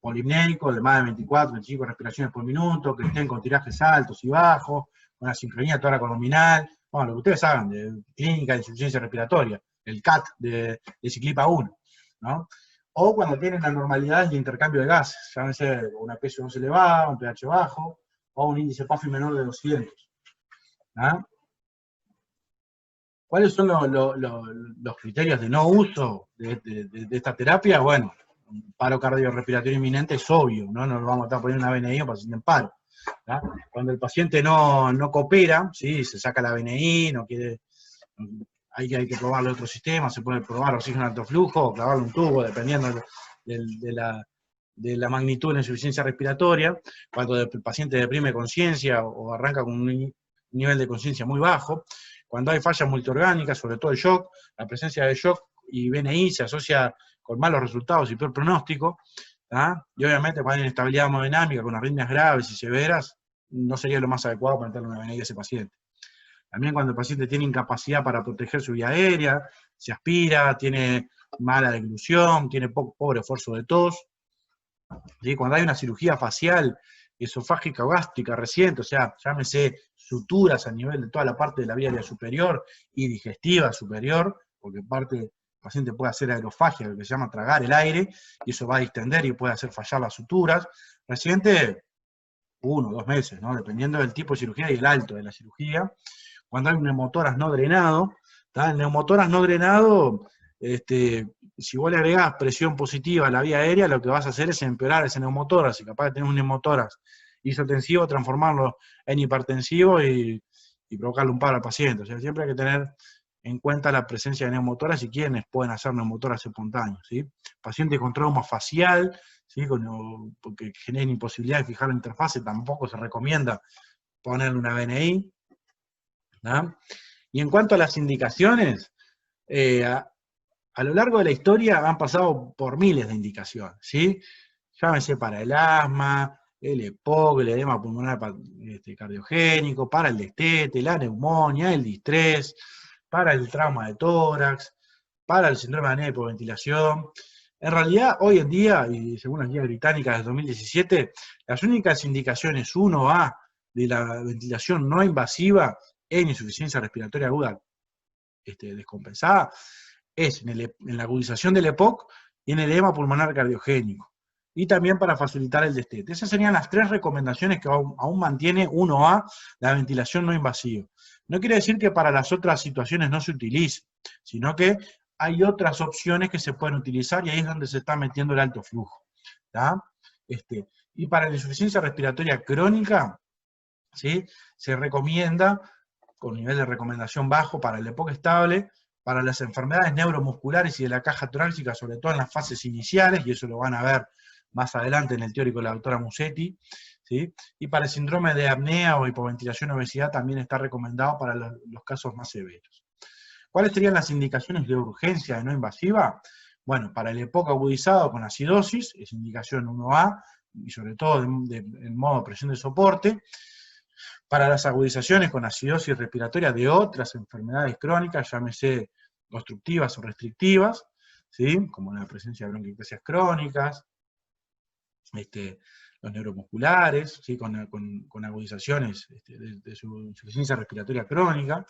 polipnéico de más de 24, 25 respiraciones por minuto, que estén con tirajes altos y bajos, con la sincronía tóraco-abdominal, bueno, lo que ustedes saben de clínica de insuficiencia respiratoria, el CAT de Ciclipa 1, ¿no? O cuando tienen anormalidades de intercambio de gases, llámese una PSO2 elevada, un pH bajo, o un índice PAFI menor de 200. ¿Ah? ¿Cuáles son los criterios de no uso de esta terapia? Bueno, un paro cardiorrespiratorio inminente es obvio, ¿no? No lo vamos a estar poniendo una BNI o paciente en paro. ¿Tá? Cuando el paciente no coopera, ¿sí? Se saca la BNI, no quiere, hay que probarle otro sistema, se puede probar oxígeno alto flujo, o clavarle un tubo, dependiendo de la magnitud de la insuficiencia respiratoria. Cuando el paciente deprime conciencia o arranca con un nivel de conciencia muy bajo. Cuando hay fallas multiorgánicas, sobre todo el shock, la presencia de shock y BNI se asocia con malos resultados y peor pronóstico. ¿Ah? Y obviamente cuando hay inestabilidad hemodinámica, con arritmias graves y severas, no sería lo más adecuado para meterle una BNI a ese paciente. También cuando el paciente tiene incapacidad para proteger su vía aérea, se aspira, tiene mala deglución, tiene pobre esfuerzo de tos. ¿Sí? Cuando hay una cirugía facial, esofágica o gástrica reciente, o sea, llámese suturas a nivel de toda la parte de la vía aérea superior y digestiva superior, porque parte del paciente puede hacer aerofagia, lo que se llama tragar el aire, y eso va a distender y puede hacer fallar las suturas. Reciente, 1 o 2 meses, ¿no? Dependiendo del tipo de cirugía y el alto de la cirugía. Cuando hay un neumotórax no drenado, ¿tá? El neumotórax no drenado, si vos le agregás presión positiva a la vía aérea, lo que vas a hacer es empeorar ese neumotórax, y capaz de tener un neumotórax isotensivo, transformarlo en hipertensivo y provocarle un paro al paciente. O sea, siempre hay que tener en cuenta la presencia de neumotórax y quiénes pueden hacer neumotórax espontáneos, ¿sí? Pacientes con trauma facial, ¿sí? Porque generen imposibilidad de fijar la interfase, tampoco se recomienda ponerle una BNI. ¿No? Y en cuanto a las indicaciones, a lo largo de la historia han pasado por miles de indicaciones, ¿sí? Llámese para el asma, el EPOC, el edema pulmonar cardiogénico, para el destete, la neumonía, el distrés, para el trauma de tórax, para el síndrome de apnea de hipoventilación. En realidad, hoy en día, y según las guías británicas de 2017, las únicas indicaciones 1A de la ventilación no invasiva en insuficiencia respiratoria aguda descompensada es en la agudización del EPOC y en el edema pulmonar cardiogénico, y también para facilitar el destete. Esas serían las 3 recomendaciones que aún mantiene 1A, la ventilación no invasiva. No quiere decir que para las otras situaciones no se utilice, sino que hay otras opciones que se pueden utilizar, y ahí es donde se está metiendo el alto flujo. ¿Tá? Y para la insuficiencia respiratoria crónica, ¿sí? Se recomienda, con nivel de recomendación bajo, para el EPOC estable, para las enfermedades neuromusculares y de la caja torácica, sobre todo en las fases iniciales, y eso lo van a ver más adelante en el teórico de la doctora Musetti, ¿sí? Y para el síndrome de apnea o hipoventilación obesidad también está recomendado para los casos más severos. ¿Cuáles serían las indicaciones de urgencia de no invasiva? Bueno, para el EPOC agudizado con acidosis, es indicación 1A, y sobre todo en modo presión de soporte. Para las agudizaciones con acidosis respiratoria de otras enfermedades crónicas, llámese obstructivas o restrictivas, ¿sí? Como la presencia de bronquiectasias crónicas, los neuromusculares, ¿sí? con agudizaciones de su insuficiencia respiratoria crónica.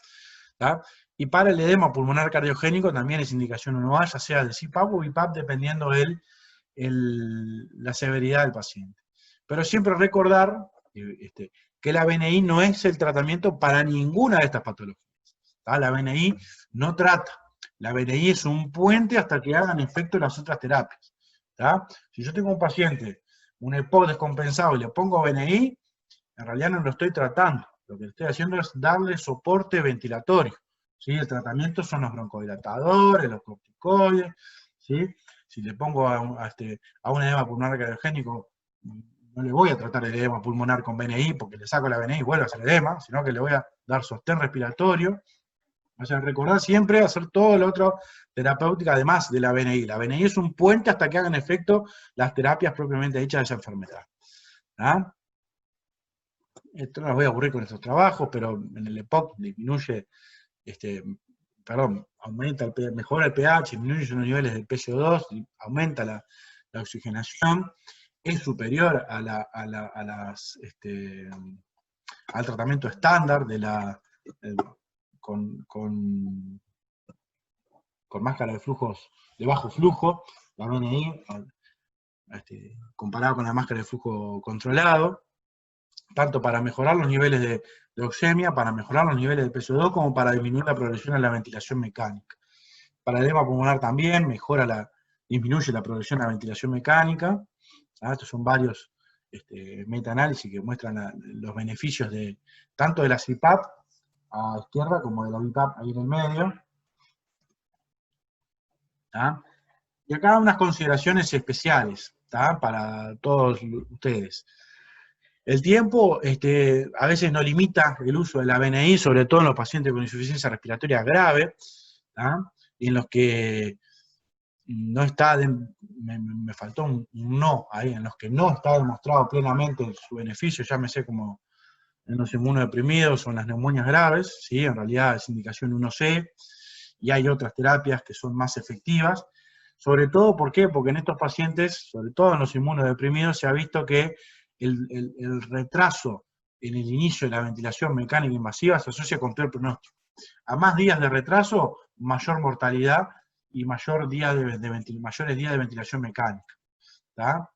¿tá? Y para el edema pulmonar cardiogénico también es indicación 1A, ya sea de CPAP o BiPAP, dependiendo de la severidad del paciente. Pero siempre recordar que la BNI no es el tratamiento para ninguna de estas patologías. ¿tá? La BNI no trata. La BNI es un puente hasta que hagan efecto las otras terapias. ¿tá? Si yo tengo un paciente, un EPOC descompensado, y le pongo BNI, en realidad no lo estoy tratando. Lo que estoy haciendo es darle soporte ventilatorio. ¿sí? El tratamiento son los broncodilatadores, los corticoides. ¿sí? Si le pongo a un edema pulmonar cardiogénico, no le voy a tratar el edema pulmonar con BNI porque le saco la BNI y vuelve a hacer edema, sino que le voy a dar sostén respiratorio. O sea, recordar siempre hacer todo lo otro terapéutica además de la BNI. La BNI es un puente hasta que hagan efecto las terapias propiamente dichas de esa enfermedad. ¿ah? Esto no los voy a aburrir con estos trabajos, pero en el EPOC disminuye, mejora el pH, disminuye los niveles del PCO2, aumenta la oxigenación, es superior al tratamiento estándar con máscara de flujos de bajo flujo, la BNI, comparado con la máscara de flujo controlado, tanto para mejorar los niveles de oxemia, para mejorar los niveles de PCO2, como para disminuir la progresión de la ventilación mecánica. Para el edema pulmonar también disminuye la progresión de la ventilación mecánica. Estos son varios metaanálisis que muestran los beneficios tanto de la CPAP a la izquierda como de la BiPAP ahí en el medio. ¿tá? Y acá unas consideraciones especiales para todos ustedes. El tiempo a veces no limita el uso de la BNI, sobre todo en los pacientes con insuficiencia respiratoria grave, y en los que no está, me faltó un no ahí, en los que no está demostrado plenamente su beneficio, llámese como en los inmunodeprimidos o en las neumonias graves, ¿sí? En realidad es indicación 1C, y hay otras terapias que son más efectivas, sobre todo, ¿por qué? Porque en estos pacientes, sobre todo en los inmunodeprimidos, se ha visto que el retraso en el inicio de la ventilación mecánica invasiva se asocia con peor pronóstico. A más días de retraso, mayor mortalidad y mayores días de ventilación mecánica. ¿tá?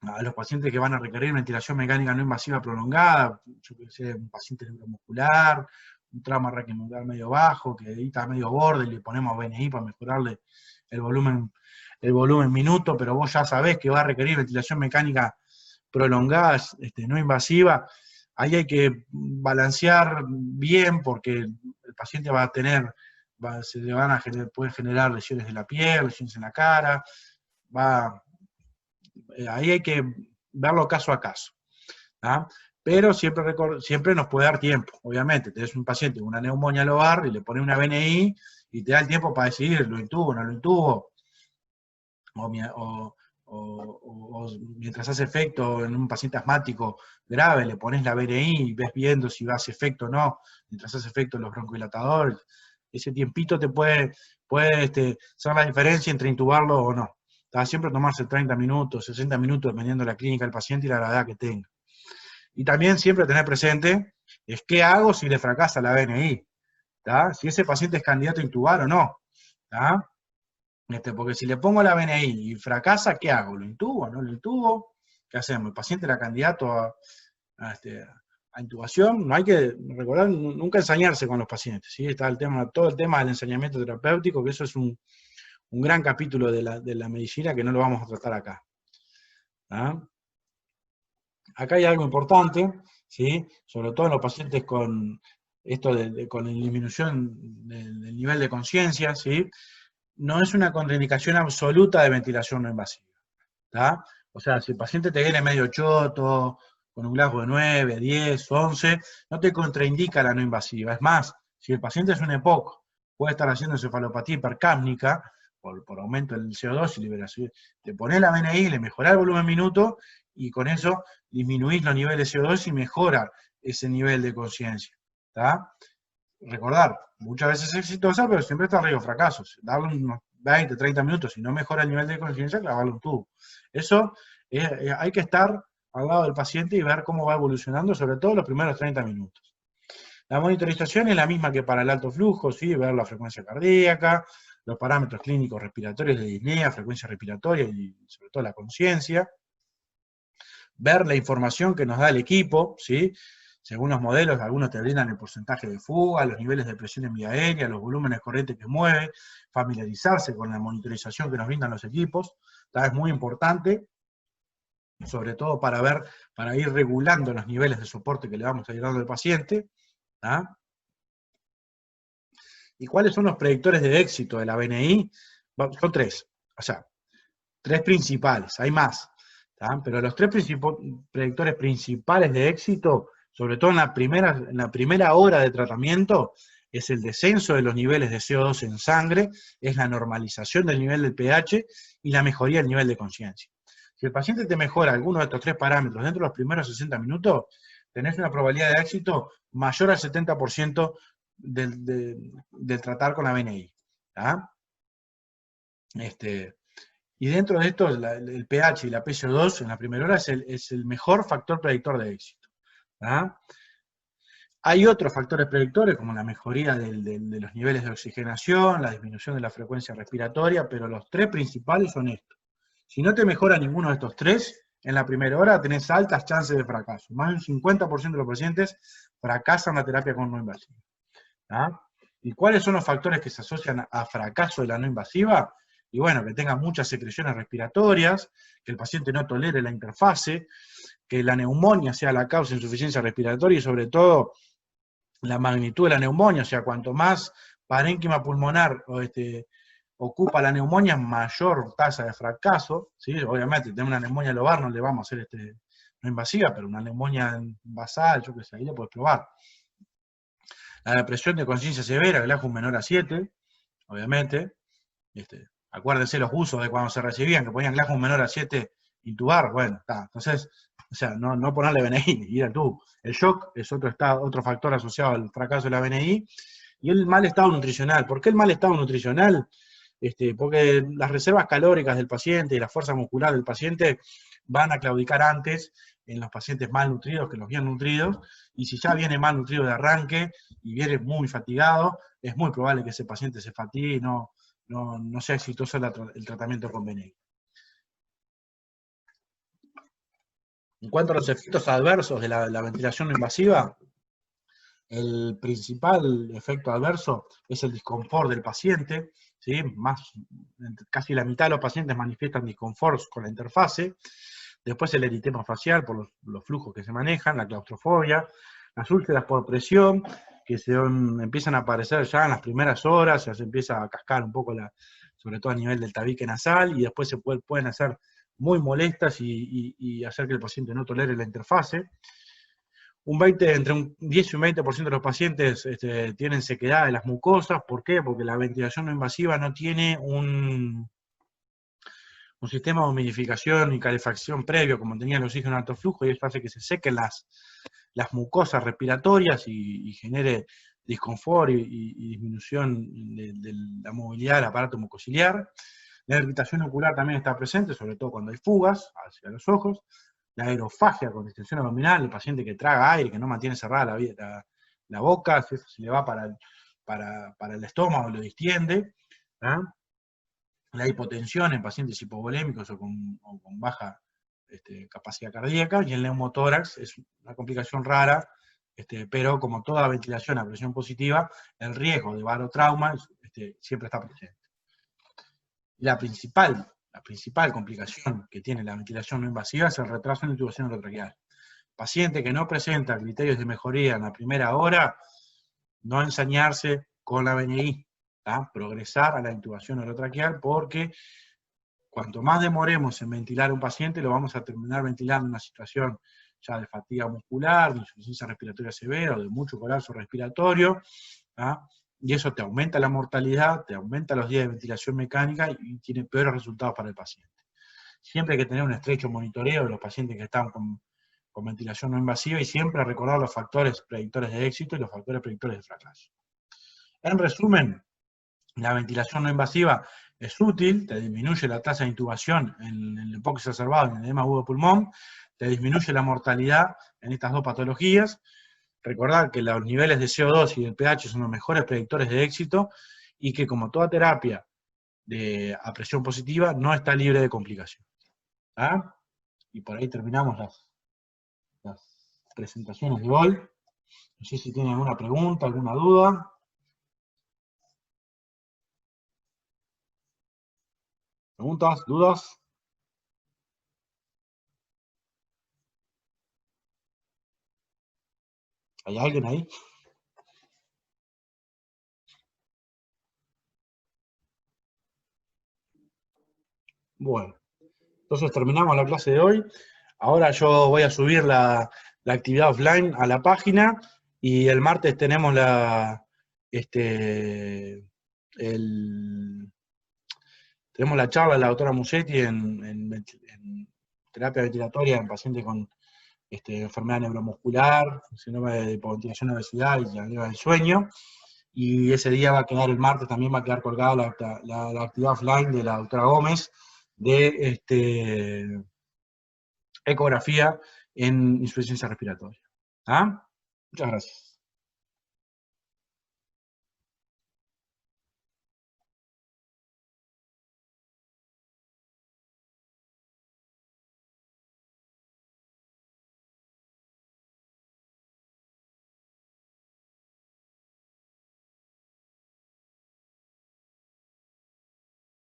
A los pacientes que van a requerir ventilación mecánica no invasiva prolongada, yo que sé, un paciente neuromuscular, un trauma raquidianular medio bajo, que edita medio borde, y le ponemos BNI para mejorarle el volumen minuto, pero vos ya sabés que va a requerir ventilación mecánica prolongada, no invasiva. Ahí hay que balancear bien, porque el paciente va a tener, puede generar lesiones de la piel, lesiones en la cara, ahí hay que verlo caso a caso. ¿tá? Pero siempre nos puede dar tiempo, obviamente. Tenés un paciente con una neumonía lobar y le pones una BNI y te da el tiempo para decidir, ¿lo intubo, no lo intubo? O mientras hace efecto en un paciente asmático grave, le pones la BNI y ves viendo si hace efecto o no, mientras hace efecto los broncodilatadores. Ese tiempito te puede ser la diferencia entre intubarlo o no. Siempre tomarse 30 minutos, 60 minutos, dependiendo de la clínica del paciente y la gravedad que tenga. Y también siempre tener presente es qué hago si le fracasa la BNI. Si ese paciente es candidato a intubar o no. Porque si le pongo la BNI y fracasa, ¿qué hago? ¿Lo intubo? ¿No lo intubo? ¿Qué hacemos? ¿El paciente era candidato a intubación? No hay que recordar nunca ensañarse con los pacientes. ¿sí? Está todo el tema del ensañamiento terapéutico, que eso es un gran capítulo de la medicina que no lo vamos a tratar acá. Acá hay algo importante, ¿sí? Sobre todo en los pacientes con la disminución del nivel de conciencia, ¿sí? No es una contraindicación absoluta de ventilación no invasiva. ¿tá? O sea, si el paciente te viene medio choto, con un Glasgow de 9, 10, 11, no te contraindica la no invasiva. Es más, si el paciente es un EPOC, puede estar haciendo encefalopatía hipercápnica, por aumento del CO2 y liberación. Te ponés la BNI, le mejorás el volumen minuto, y con eso disminuís los niveles de CO2 y mejora ese nivel de conciencia. Recordar, muchas veces es exitosa, pero siempre está en riesgo de fracasos. Darle unos 20, 30 minutos, si no mejora el nivel de conciencia, clavarle un tubo. Eso hay que estar al lado del paciente y ver cómo va evolucionando, sobre todo los primeros 30 minutos. La monitorización es la misma que para el alto flujo, ¿sí? Ver la frecuencia cardíaca, los parámetros clínicos respiratorios de disnea, frecuencia respiratoria y sobre todo la conciencia. Ver la información que nos da el equipo, ¿sí? Según los modelos, algunos te brindan el porcentaje de fuga, los niveles de presión en vía aérea, los volúmenes corrientes que mueve, familiarizarse con la monitorización que nos brindan los equipos, es muy importante, sobre todo para ir regulando los niveles de soporte que le vamos a ir dando al paciente. ¿Y cuáles son los predictores de éxito de la BNI? Son tres, o sea, tres principales, hay más, pero los tres predictores principales de éxito, sobre todo en la primera hora de tratamiento, es el descenso de los niveles de CO2 en sangre, es la normalización del nivel del pH y la mejoría del nivel de conciencia. Si el paciente te mejora alguno de estos tres parámetros dentro de los primeros 60 minutos, tenés una probabilidad de éxito mayor al 70% del tratar con la BNI. Y dentro de esto, el pH y la PCO2 en la primera hora es el mejor factor predictor de éxito. Hay otros factores predictores, como la mejoría de los niveles de oxigenación, la disminución de la frecuencia respiratoria, pero los tres principales son estos. Si no te mejora ninguno de estos tres, en la primera hora tenés altas chances de fracaso. Más del 50% de los pacientes fracasan la terapia con no invasiva. ¿Y cuáles son los factores que se asocian a fracaso de la no invasiva? Y bueno, que tenga muchas secreciones respiratorias, que el paciente no tolere la interfase, que la neumonía sea la causa de insuficiencia respiratoria y sobre todo la magnitud de la neumonía, o sea, cuanto más parénquima pulmonar ocupa la neumonía, mayor tasa de fracaso, ¿sí? Obviamente, tener una neumonía lobar no le vamos a hacer no invasiva, pero una neumonía basal, yo qué sé, ahí le puedes probar. La depresión de conciencia severa, el AJU menor a 7, obviamente. Acuérdense los usos de cuando se recibían, que ponían AJU menor a 7, intubar, bueno, está. Entonces, o sea, no ponerle BNI, ir al tubo. El shock es otro factor asociado al fracaso de la BNI. Y el mal estado nutricional. ¿Por qué el mal estado nutricional? Porque las reservas calóricas del paciente y la fuerza muscular del paciente van a claudicar antes en los pacientes mal nutridos que los bien nutridos, y si ya viene mal nutrido de arranque y viene muy fatigado, es muy probable que ese paciente se fatigue y no sea exitoso el tratamiento con BNI. En cuanto a los efectos adversos de la ventilación no invasiva, el principal efecto adverso es el disconfort del paciente, ¿sí? Casi la mitad de los pacientes manifiestan disconfort con la interfase. Después el eritema facial por los flujos que se manejan, la claustrofobia, las úlceras por presión, que empiezan a aparecer ya en las primeras horas, ya se empieza a cascar un poco, sobre todo a nivel del tabique nasal, y después pueden hacer muy molestas y hacer que el paciente no tolere la interfase. Entre un 10 y un 20% de los pacientes tienen sequedad de las mucosas. ¿Por qué? Porque la ventilación no invasiva no tiene un sistema de humidificación y calefacción previo, como tenía el oxígeno de alto flujo, y eso hace que se sequen las mucosas respiratorias y genere disconfort y disminución de la movilidad del aparato mucociliar. La irritación ocular también está presente, sobre todo cuando hay fugas hacia los ojos. La aerofagia con distensión abdominal, el paciente que traga aire, que no mantiene cerrada la boca, si eso se le va para el estómago, lo distiende. La hipotensión en pacientes hipovolémicos o con baja capacidad cardíaca, y el neumotórax es una complicación rara, pero como toda ventilación a presión positiva, el riesgo de barotrauma siempre está presente. La principal complicación que tiene la ventilación no invasiva es el retraso en la intubación orotraqueal. Paciente que no presenta criterios de mejoría en la primera hora, no ensañarse con la BNI, progresar a la intubación orotraqueal, porque cuanto más demoremos en ventilar a un paciente, lo vamos a terminar ventilando en una situación ya de fatiga muscular, de insuficiencia respiratoria severa, o de mucho colapso respiratorio, y eso te aumenta la mortalidad, te aumenta los días de ventilación mecánica y tiene peores resultados para el paciente. Siempre hay que tener un estrecho monitoreo de los pacientes que están con ventilación no invasiva y siempre recordar los factores predictores de éxito y los factores predictores de fracaso. En resumen, la ventilación no invasiva es útil, te disminuye la tasa de intubación en el EPOC exacerbado y en el edema agudo de pulmón, te disminuye la mortalidad en estas dos patologías. Recordar que los niveles de CO2 y del pH son los mejores predictores de éxito y que como toda terapia a presión positiva no está libre de complicaciones. ¿Ah? Y por ahí terminamos las presentaciones de hoy. No sé si tienen alguna pregunta, alguna duda. ¿Preguntas? ¿Dudas? ¿Hay alguien ahí? Bueno, entonces terminamos la clase de hoy. Ahora yo voy a subir la actividad offline a la página y el martes tenemos tenemos la charla de la doctora Musetti en terapia ventilatoria en pacientes con enfermedad neuromuscular, síndrome de hipoventilación, obesidad y apnea del sueño. Y ese día va a quedar, el martes también va a quedar colgada la actividad offline de la doctora Gómez de ecografía en insuficiencia respiratoria. ¿Ah? Muchas gracias.